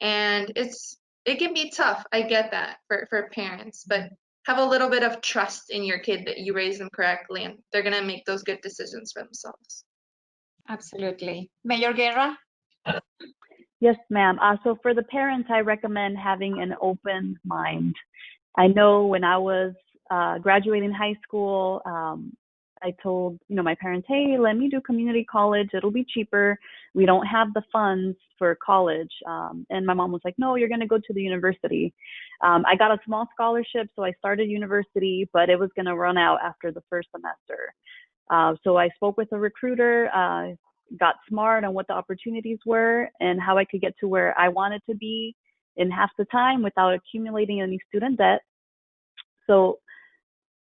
And it can be tough. I get that for parents, but have a little bit of trust in your kid that you raise them correctly and they're going to make those good decisions for themselves. Absolutely. Mayor Guerra? Yes, ma'am. So for the parents, I recommend having an open mind. I know when I was graduating high school, I told, my parents, hey, let me do community college. It'll be cheaper. We don't have the funds for college. And my mom was like, no, you're going to go to the university. I got a small scholarship, so I started university, but it was going to run out after the first semester. So I spoke with a recruiter, got smart on what the opportunities were and how I could get to where I wanted to be in half the time without accumulating any student debt. So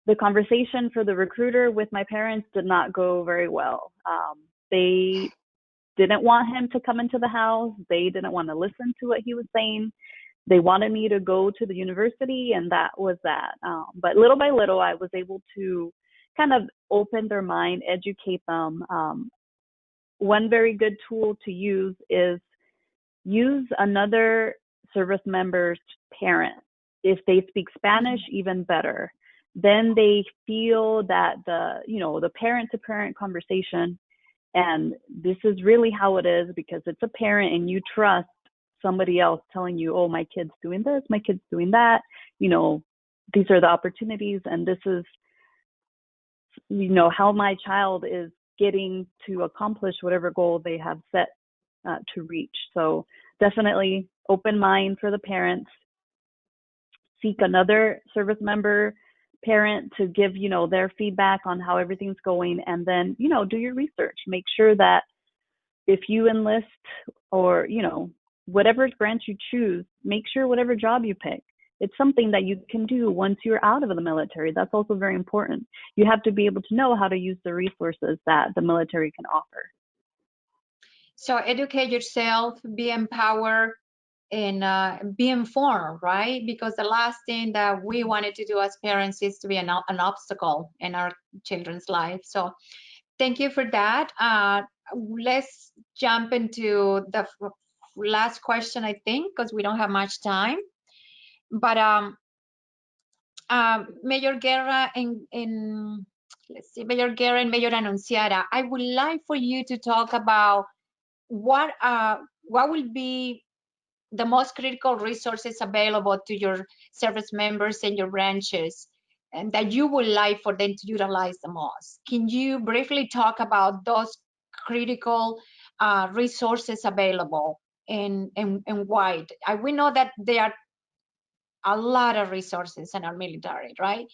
the conversation for the recruiter with my parents did not go very well. They didn't want him to come into the house. They didn't want to listen to what he was saying. They wanted me to go to the university, and that was that. But little by little, I was able to kind of open their mind, educate them. One very good tool to use is use another service member's parent. If they speak Spanish, even better. Then they feel that the parent-to-parent conversation, and this is really how it is because it's a parent and you trust somebody else telling you, oh, my kid's doing this, my kid's doing that, these are the opportunities, and this is, how my child is getting to accomplish whatever goal they have set to reach. So definitely open mind for the parents. Seek another service member parent to give, their feedback on how everything's going, and then, do your research. Make sure that if you enlist or, whatever branch you choose, make sure whatever job you pick, it's something that you can do once you're out of the military. That's also very important. You have to be able to know how to use the resources that the military can offer. So educate yourself, be empowered, and be informed, right? Because the last thing that we wanted to do as parents is to be an obstacle in our children's life. So thank you for that. Let's jump into the last question, I think, because we don't have much time. But Mayor Guerra let's see, Mayor Guerra and Mayor Anunciada, I would like for you to talk about what will be the most critical resources available to your service members and your branches, and that you would like for them to utilize the most. Can you briefly talk about those critical resources available and why? We know that there are a lot of resources in our military, right?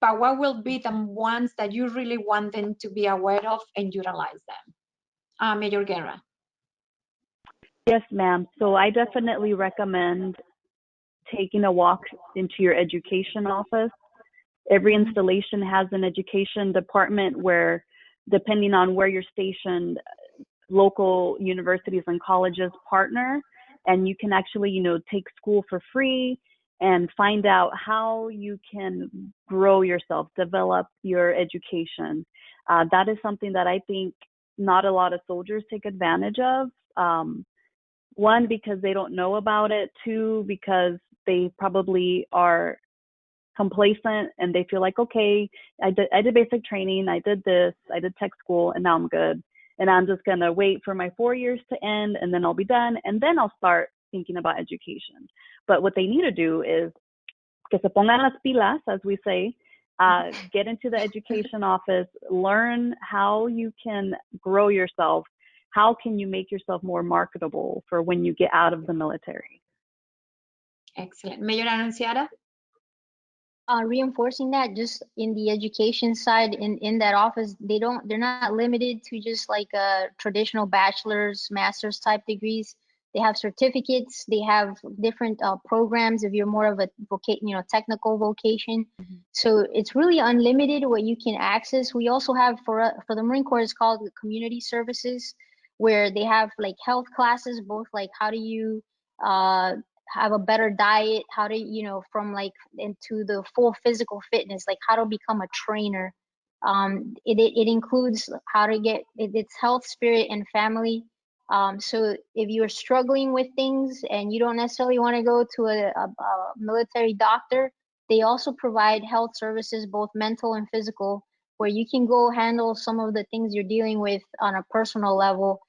But what will be the ones that you really want them to be aware of and utilize them? Mayor Guerra. Yes, ma'am. So I definitely recommend taking a walk into your education office. Every installation has an education department where, depending on where you're stationed, local universities and colleges partner, and you can actually, take school for free and find out how you can grow yourself, develop your education. That is something that I think not a lot of soldiers take advantage of. One, because they don't know about it. Two, because they probably are complacent and they feel like, okay, I did basic training, I did this, I did tech school, and now I'm good. And I'm just going to wait for my 4 years to end, and then I'll be done, and then I'll start thinking about education. But what they need to do is que se pongan las pilas, as we say, get into the education office, learn how you can grow yourself, how can you make yourself more marketable for when you get out of the military. Excellent. Mayor Anunciada? Reinforcing that, just in the education side, in that office, they're not limited to just like traditional bachelor's, master's type degrees. They have certificates, they have different programs if you're more of a technical vocation. Mm-hmm. So it's really unlimited what you can access. We also have for the Marine Corps, it's called community services, where they have like health classes, both like how do you have a better diet, how to, from like into the full physical fitness, like how to become a trainer. It includes how to get, it's health, spirit, and family. So if you're struggling with things and you don't necessarily want to go to a military doctor, they also provide health services, both mental and physical, where you can go handle some of the things you're dealing with on a personal level,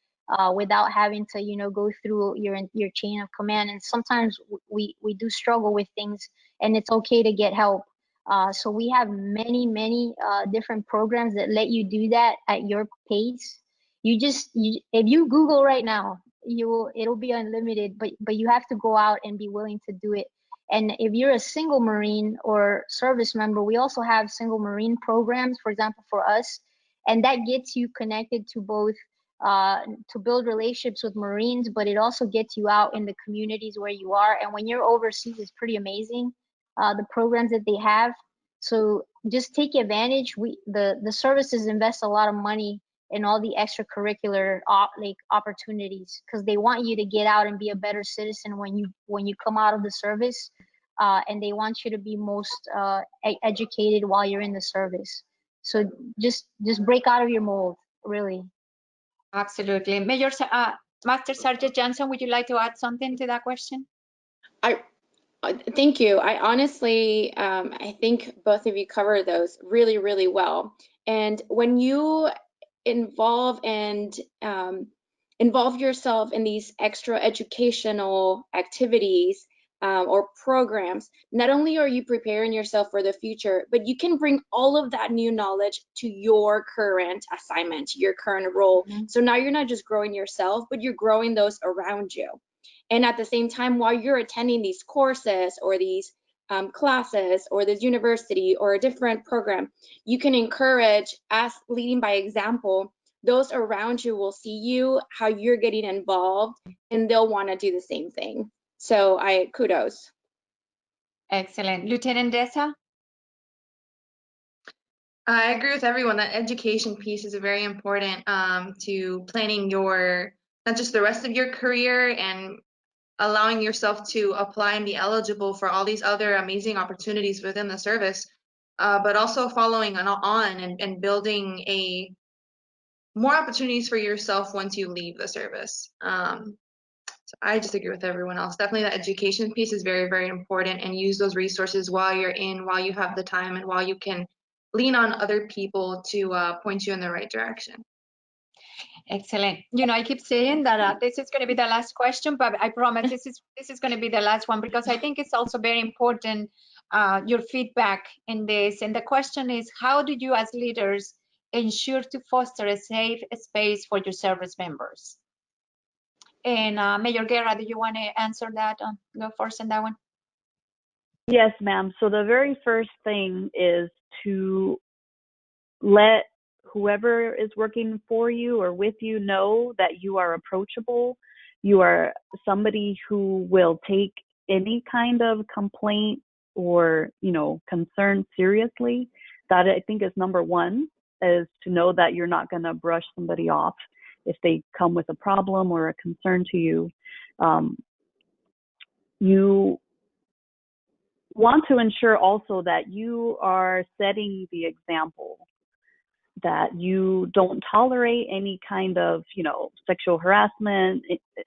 without having to, go through your chain of command. And sometimes we do struggle with things, and it's okay to get help. So we have many different programs that let you do that at your pace. If you Google right now, it'll be unlimited, but you have to go out and be willing to do it. And if you're a single Marine or service member, we also have single Marine programs, for example, for us, and that gets you connected to both to build relationships with Marines, but it also gets you out in the communities where you are. And when you're overseas, it's pretty amazing, the programs that they have. So just take advantage. The services invest a lot of money in all the extracurricular opportunities, because they want you to get out and be a better citizen when you come out of the service, and they want you to be most educated while you're in the service. So just break out of your mold, really. Absolutely. Master Sergeant Johnson, would you like to add something to that question? Thank you. I honestly, I think both of you covered those really, really well. And when you involve yourself in these extra educational activities or programs, not only are you preparing yourself for the future, but you can bring all of that new knowledge to your current assignment, your current role. Mm-hmm. So now you're not just growing yourself, but you're growing those around you. And at the same time, while you're attending these courses or these classes or this university or a different program, you can encourage, as leading by example, those around you will see you, how you're getting involved, and they'll want to do the same thing. So kudos. Excellent. Lieutenant Dessa? I agree with everyone. That education piece is very important to planning not just the rest of your career and allowing yourself to apply and be eligible for all these other amazing opportunities within the service, but also following on and building more opportunities for yourself once you leave the service. So I just agree with everyone else. Definitely the education piece is very, very important, and use those resources while you have the time, and while you can lean on other people to point you in the right direction. Excellent. I keep saying that this is going to be the last question, but I promise this is going to be the last one, because I think it's also very important, your feedback in this. And the question is, how do you as leaders ensure to foster a safe space for your service members? And Mayor Guerra, do you want to answer that? Go first on that one. Yes, ma'am. So the very first thing is to let whoever is working for you or with you know that you are approachable. You are somebody who will take any kind of complaint or, concern seriously. That, I think, is number one, is to know that you're not going to brush somebody off. if they come with a problem or a concern to you, you want to ensure also that you are setting the example, that you don't tolerate any kind of, sexual harassment,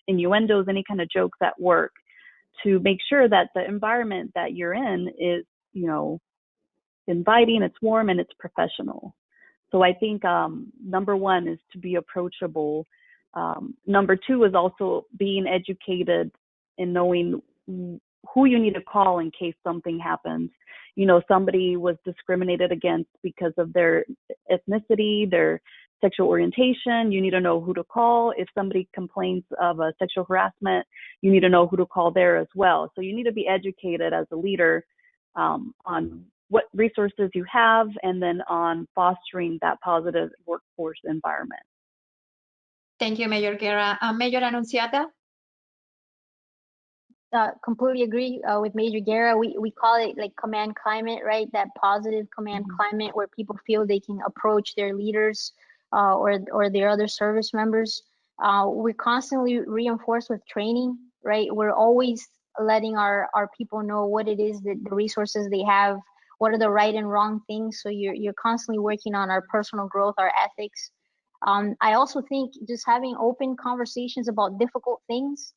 innuendos, any kind of jokes at work, to make sure that the environment that you're in is, inviting, it's warm, and it's professional. So I think number one is to be approachable. Number two is also being educated and knowing who you need to call in case something happens. Somebody was discriminated against because of their ethnicity, their sexual orientation. You need to know who to call. If somebody complains of a sexual harassment, you need to know who to call there as well. So you need to be educated as a leader on what resources you have, and then on fostering that positive workforce environment. Thank you, Mayor Guerra. Mayor Anunciata? Completely agree with Major Guerra. We call it like command climate, right? That positive command climate where people feel they can approach their leaders or their other service members. We're constantly reinforced with training, right? We're always letting our people know what it is, that the resources they have, what are the right and wrong things. So you're constantly working on our personal growth, our ethics. I also think just having open conversations about difficult things.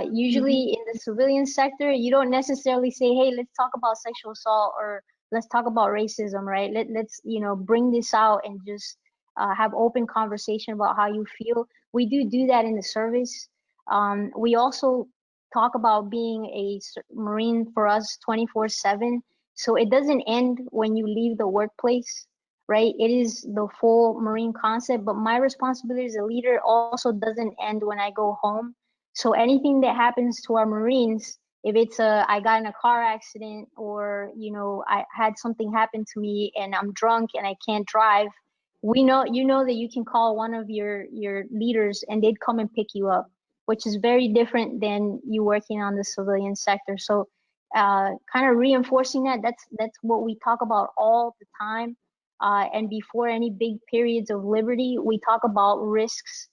Usually in the civilian sector, you don't necessarily say, hey, let's talk about sexual assault or let's talk about racism, right? Let's bring this out and just have open conversation about how you feel. We do that in the service. We also talk about being a Marine for us 24/7. So it doesn't end when you leave the workplace, right? It is the full Marine concept, but my responsibility as a leader also doesn't end when I go home. So anything that happens to our Marines, if it's I got in a car accident, or I had something happen to me and I'm drunk and I can't drive, you know that you can call one of your leaders and they'd come and pick you up, which is very different than you working on the civilian sector. So kind of reinforcing that's what we talk about all the time. And before any big periods of liberty, we talk about risks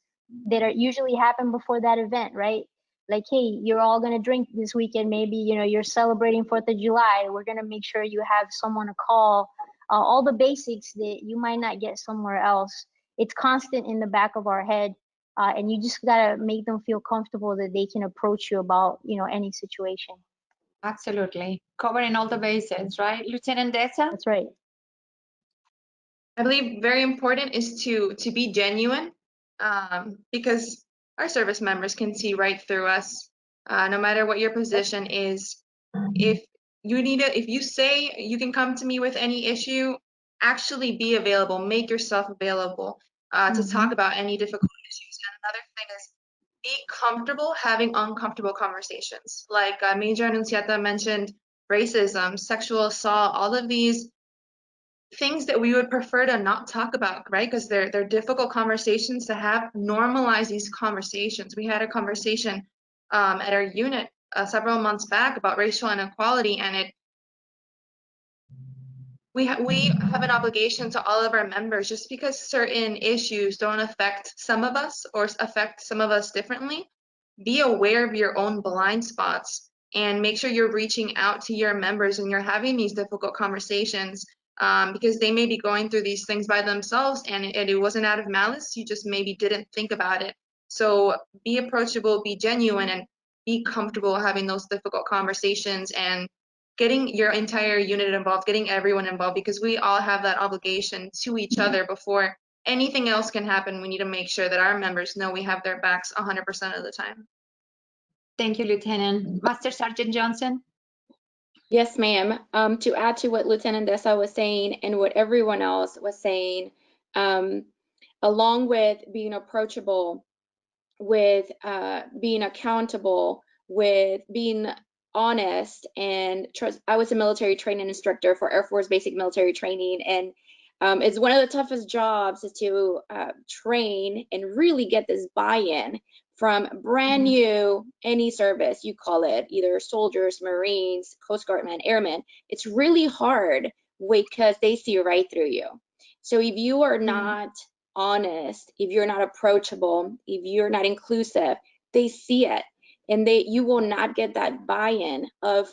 that are usually happen before that event, right? Like, hey, you're all gonna drink this weekend. Maybe you're celebrating 4th of July. We're gonna make sure you have someone to call. All the basics that you might not get somewhere else. It's constant in the back of our head, and you just gotta make them feel comfortable that they can approach you about any situation. Absolutely. Covering all the bases, right? Lieutenant Deza? That's right. I believe very important is to be genuine, because our service members can see right through us, no matter what your position is. If you say you can come to me with any issue, actually be available, make yourself available to talk about any difficult issues. And another thing is be comfortable having uncomfortable conversations. Like Major Anunciata mentioned, racism, sexual assault, all of these things that we would prefer to not talk about, right? Because they're difficult conversations to have. Normalize these conversations. We had a conversation at our unit several months back about racial inequality, and we have an obligation to all of our members. Just because certain issues don't affect some of us or affect some of us differently, be aware of your own blind spots and make sure you're reaching out to your members and you're having these difficult conversations, because they may be going through these things by themselves, and it wasn't out of malice. You just maybe didn't think about it. So be approachable, be genuine, and be comfortable having those difficult conversations and getting your entire unit involved, getting everyone involved, because we all have that obligation to each other. Before anything else can happen, we need to make sure that our members know we have their backs 100% of the time. Thank you, Lieutenant. Master Sergeant Johnson? Yes, ma'am. To add to what Lieutenant Deza was saying and what everyone else was saying, along with being approachable, with being accountable, with being honest and trust. I was a military training instructor for Air Force Basic Military Training, and it's one of the toughest jobs is to train and really get this buy-in from brand new, any service you call it, either soldiers, Marines, Coast Guardmen, airmen. It's really hard because they see right through you. So if you are not honest, if you're not approachable, if you're not inclusive, they see it, and you will not get that buy-in of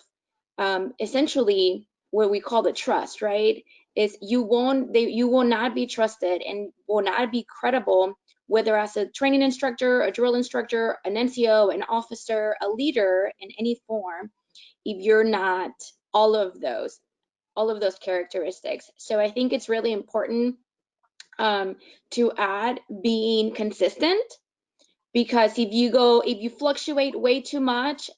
essentially what we call the trust, right? Is you will not be trusted and will not be credible, whether as a training instructor, a drill instructor, an NCO, an officer, a leader in any form, if you're not all of those characteristics. So I think it's really important to add being consistent, because if you fluctuate way too much,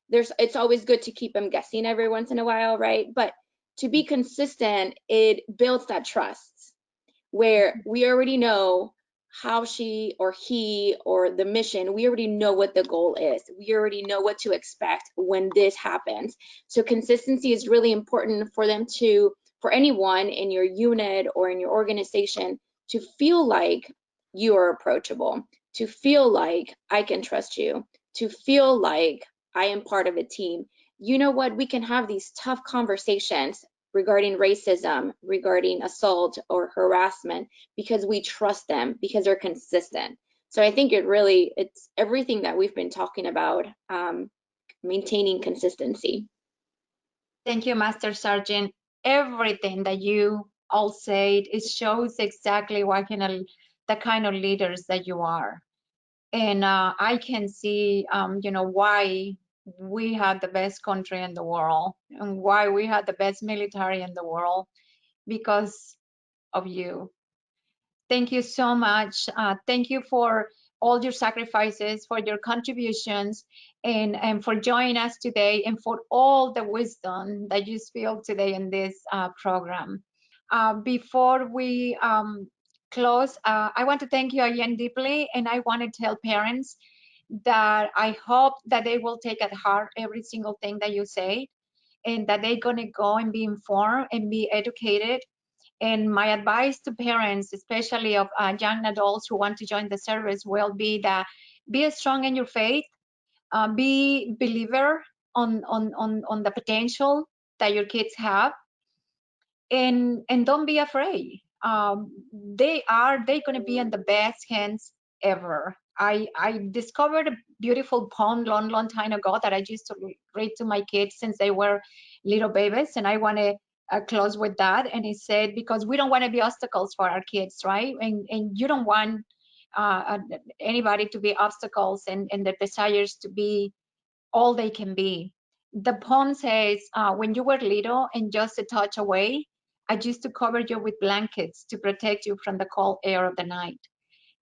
it's always good to keep them guessing every once in a while, right? But to be consistent, it builds that trust where we already know how she or he or the mission, we already know what the goal is. We already know what to expect when this happens. So consistency is really important for anyone in your unit or in your organization to feel like you are approachable, to feel like I can trust you, to feel like I am part of a team. You know what? We can have these tough conversations regarding racism, regarding assault or harassment, because we trust them, because they're consistent. So I think it's everything that we've been talking about, maintaining consistency. Thank you, Master Sergeant. Everything that you all said, it shows exactly the kind of leaders that you are. And I can see, why we have the best country in the world and why we have the best military in the world, because of you. Thank you so much. Thank you for all your sacrifices, for your contributions, and for joining us today, and for all the wisdom that you spilled today in this program. Before we close, I want to thank you again deeply, and I want to tell parents that I hope that they will take at heart every single thing that you say, and that they're going to go and be informed and be educated. And my advice to parents, especially of young adults who want to join the service, will be that be strong in your faith, be believer on the potential that your kids have, and don't be afraid. They're going to be in the best hands ever. I discovered a beautiful poem long time ago that I used to read to my kids since they were little babies, and I want to close with that. And it said, because we don't want to be obstacles for our kids, right? And you don't want anybody to be obstacles, and their desires to be all they can be. The poem says, when you were little and just a touch away, I used to cover you with blankets to protect you from the cold air of the night.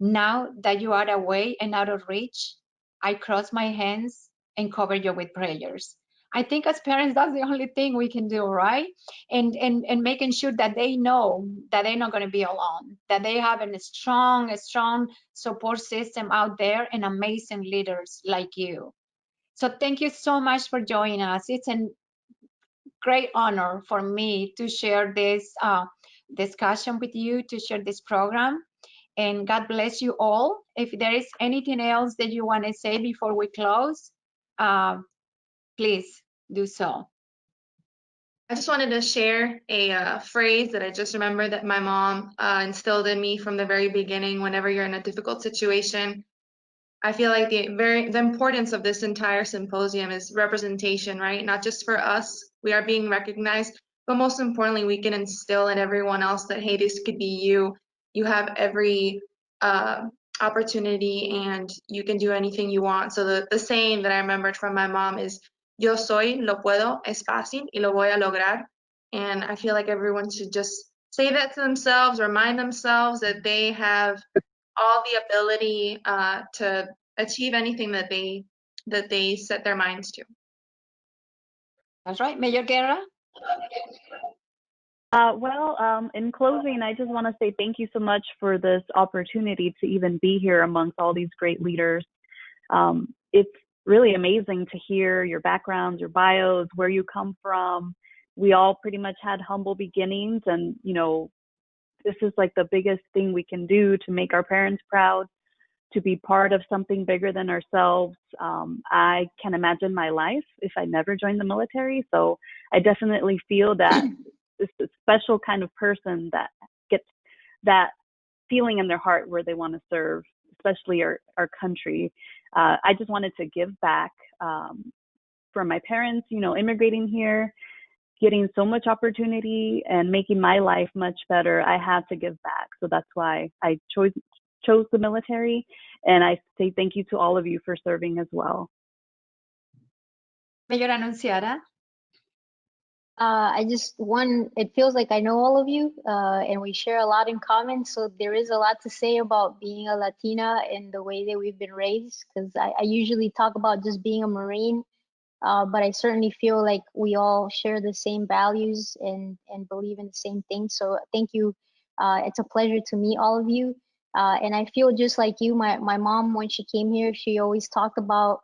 Now that you are away and out of reach, I cross my hands and cover you with prayers. I think as parents, that's the only thing we can do, right? And making sure that they know that they're not going to be alone, that they have a strong support system out there, and amazing leaders like you. So thank you so much for joining us. It's a great honor for me to share this discussion with you, to share this program. And God bless you all. If there is anything else that you want to say before we close, please do so. I just wanted to share a phrase that I just remembered that my mom instilled in me from the very beginning. Whenever you're in a difficult situation, I feel like the importance of this entire symposium is representation, right? Not just for us, we are being recognized, but most importantly, we can instill in everyone else that, hey, this could be you. You have every opportunity and you can do anything you want. So the saying that I remembered from my mom is, yo soy, lo puedo, es fácil y lo voy a lograr. And I feel like everyone should just say that to themselves, remind themselves that they have all the ability to achieve anything that they set their minds to. That's right. Mayor Guerra? In closing, I just want to say thank you so much for this opportunity to even be here amongst all these great leaders. It's really amazing to hear your backgrounds, your bios, where you come from. We all pretty much had humble beginnings, and this is like the biggest thing we can do to make our parents proud, to be part of something bigger than ourselves. I can imagine my life if I never joined the military. So I definitely feel that this is a special kind of person that gets that feeling in their heart where they want to serve, especially our country. I just wanted to give back for my parents, immigrating here, getting so much opportunity and making my life much better. I had to give back. So that's why I chose the military. And I say thank you to all of you for serving as well. Mayor Anunciada. It feels like I know all of you, and we share a lot in common. So there is a lot to say about being a Latina and the way that we've been raised, because I usually talk about just being a Marine, but I certainly feel like we all share the same values and believe in the same things. So thank you. It's a pleasure to meet all of you. And I feel just like you, my mom, when she came here, she always talked about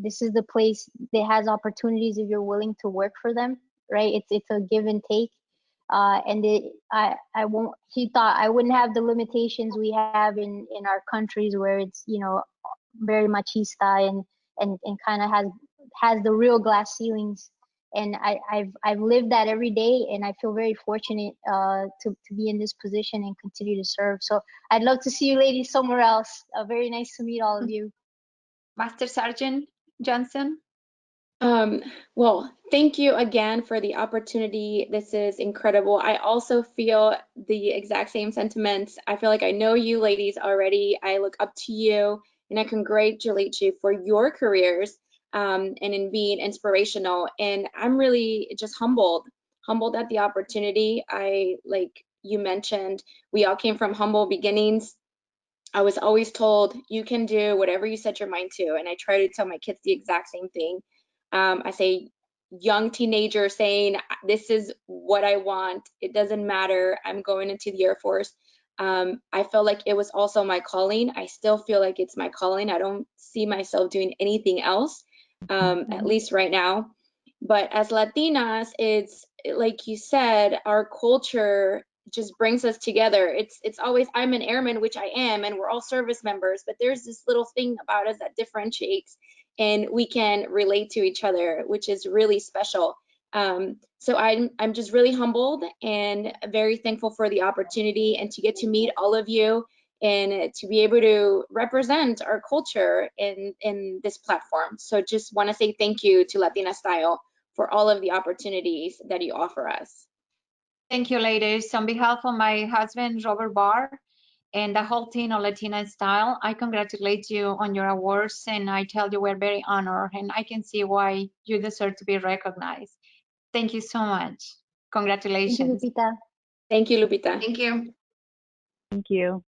this is the place that has opportunities if you're willing to work for them, right? It's a give and take. She thought I wouldn't have the limitations we have in our countries where it's, very machista and kind of has the real glass ceilings. And I've lived that every day, and I feel very fortunate to be in this position and continue to serve. So I'd love to see you ladies somewhere else. Very nice to meet all of you. Master Sergeant Johnson. Well, thank you again for the opportunity. This is incredible. I also feel the exact same sentiments. I feel like I know you ladies already. I look up to you, and I congratulate you for your careers and in being inspirational. And I'm really just humbled at the opportunity. Like you mentioned, we all came from humble beginnings. I was always told you can do whatever you set your mind to, and I try to tell my kids the exact same thing. I say young teenager saying this is what I want. It doesn't matter. I'm going into the Air Force. I felt like it was also my calling. I still feel like it's my calling. I don't see myself doing anything else, at least right now. But as Latinas, it's like you said, our culture just brings us together. It's always I'm an airman, which I am, and we're all service members, but there's this little thing about us that differentiates, and we can relate to each other, which is really special. So I'm just really humbled and very thankful for the opportunity and to get to meet all of you and to be able to represent our culture in this platform. So just want to say thank you to Latina Style for all of the opportunities that you offer us. Thank you, ladies. On behalf of my husband, Robert Barr, and the whole team of Latina Style, I congratulate you on your awards, and I tell you we're very honored, and I can see why you deserve to be recognized. Thank you so much. Congratulations. Thank you, Lupita. Thank you, Lupita. Thank you. Thank you.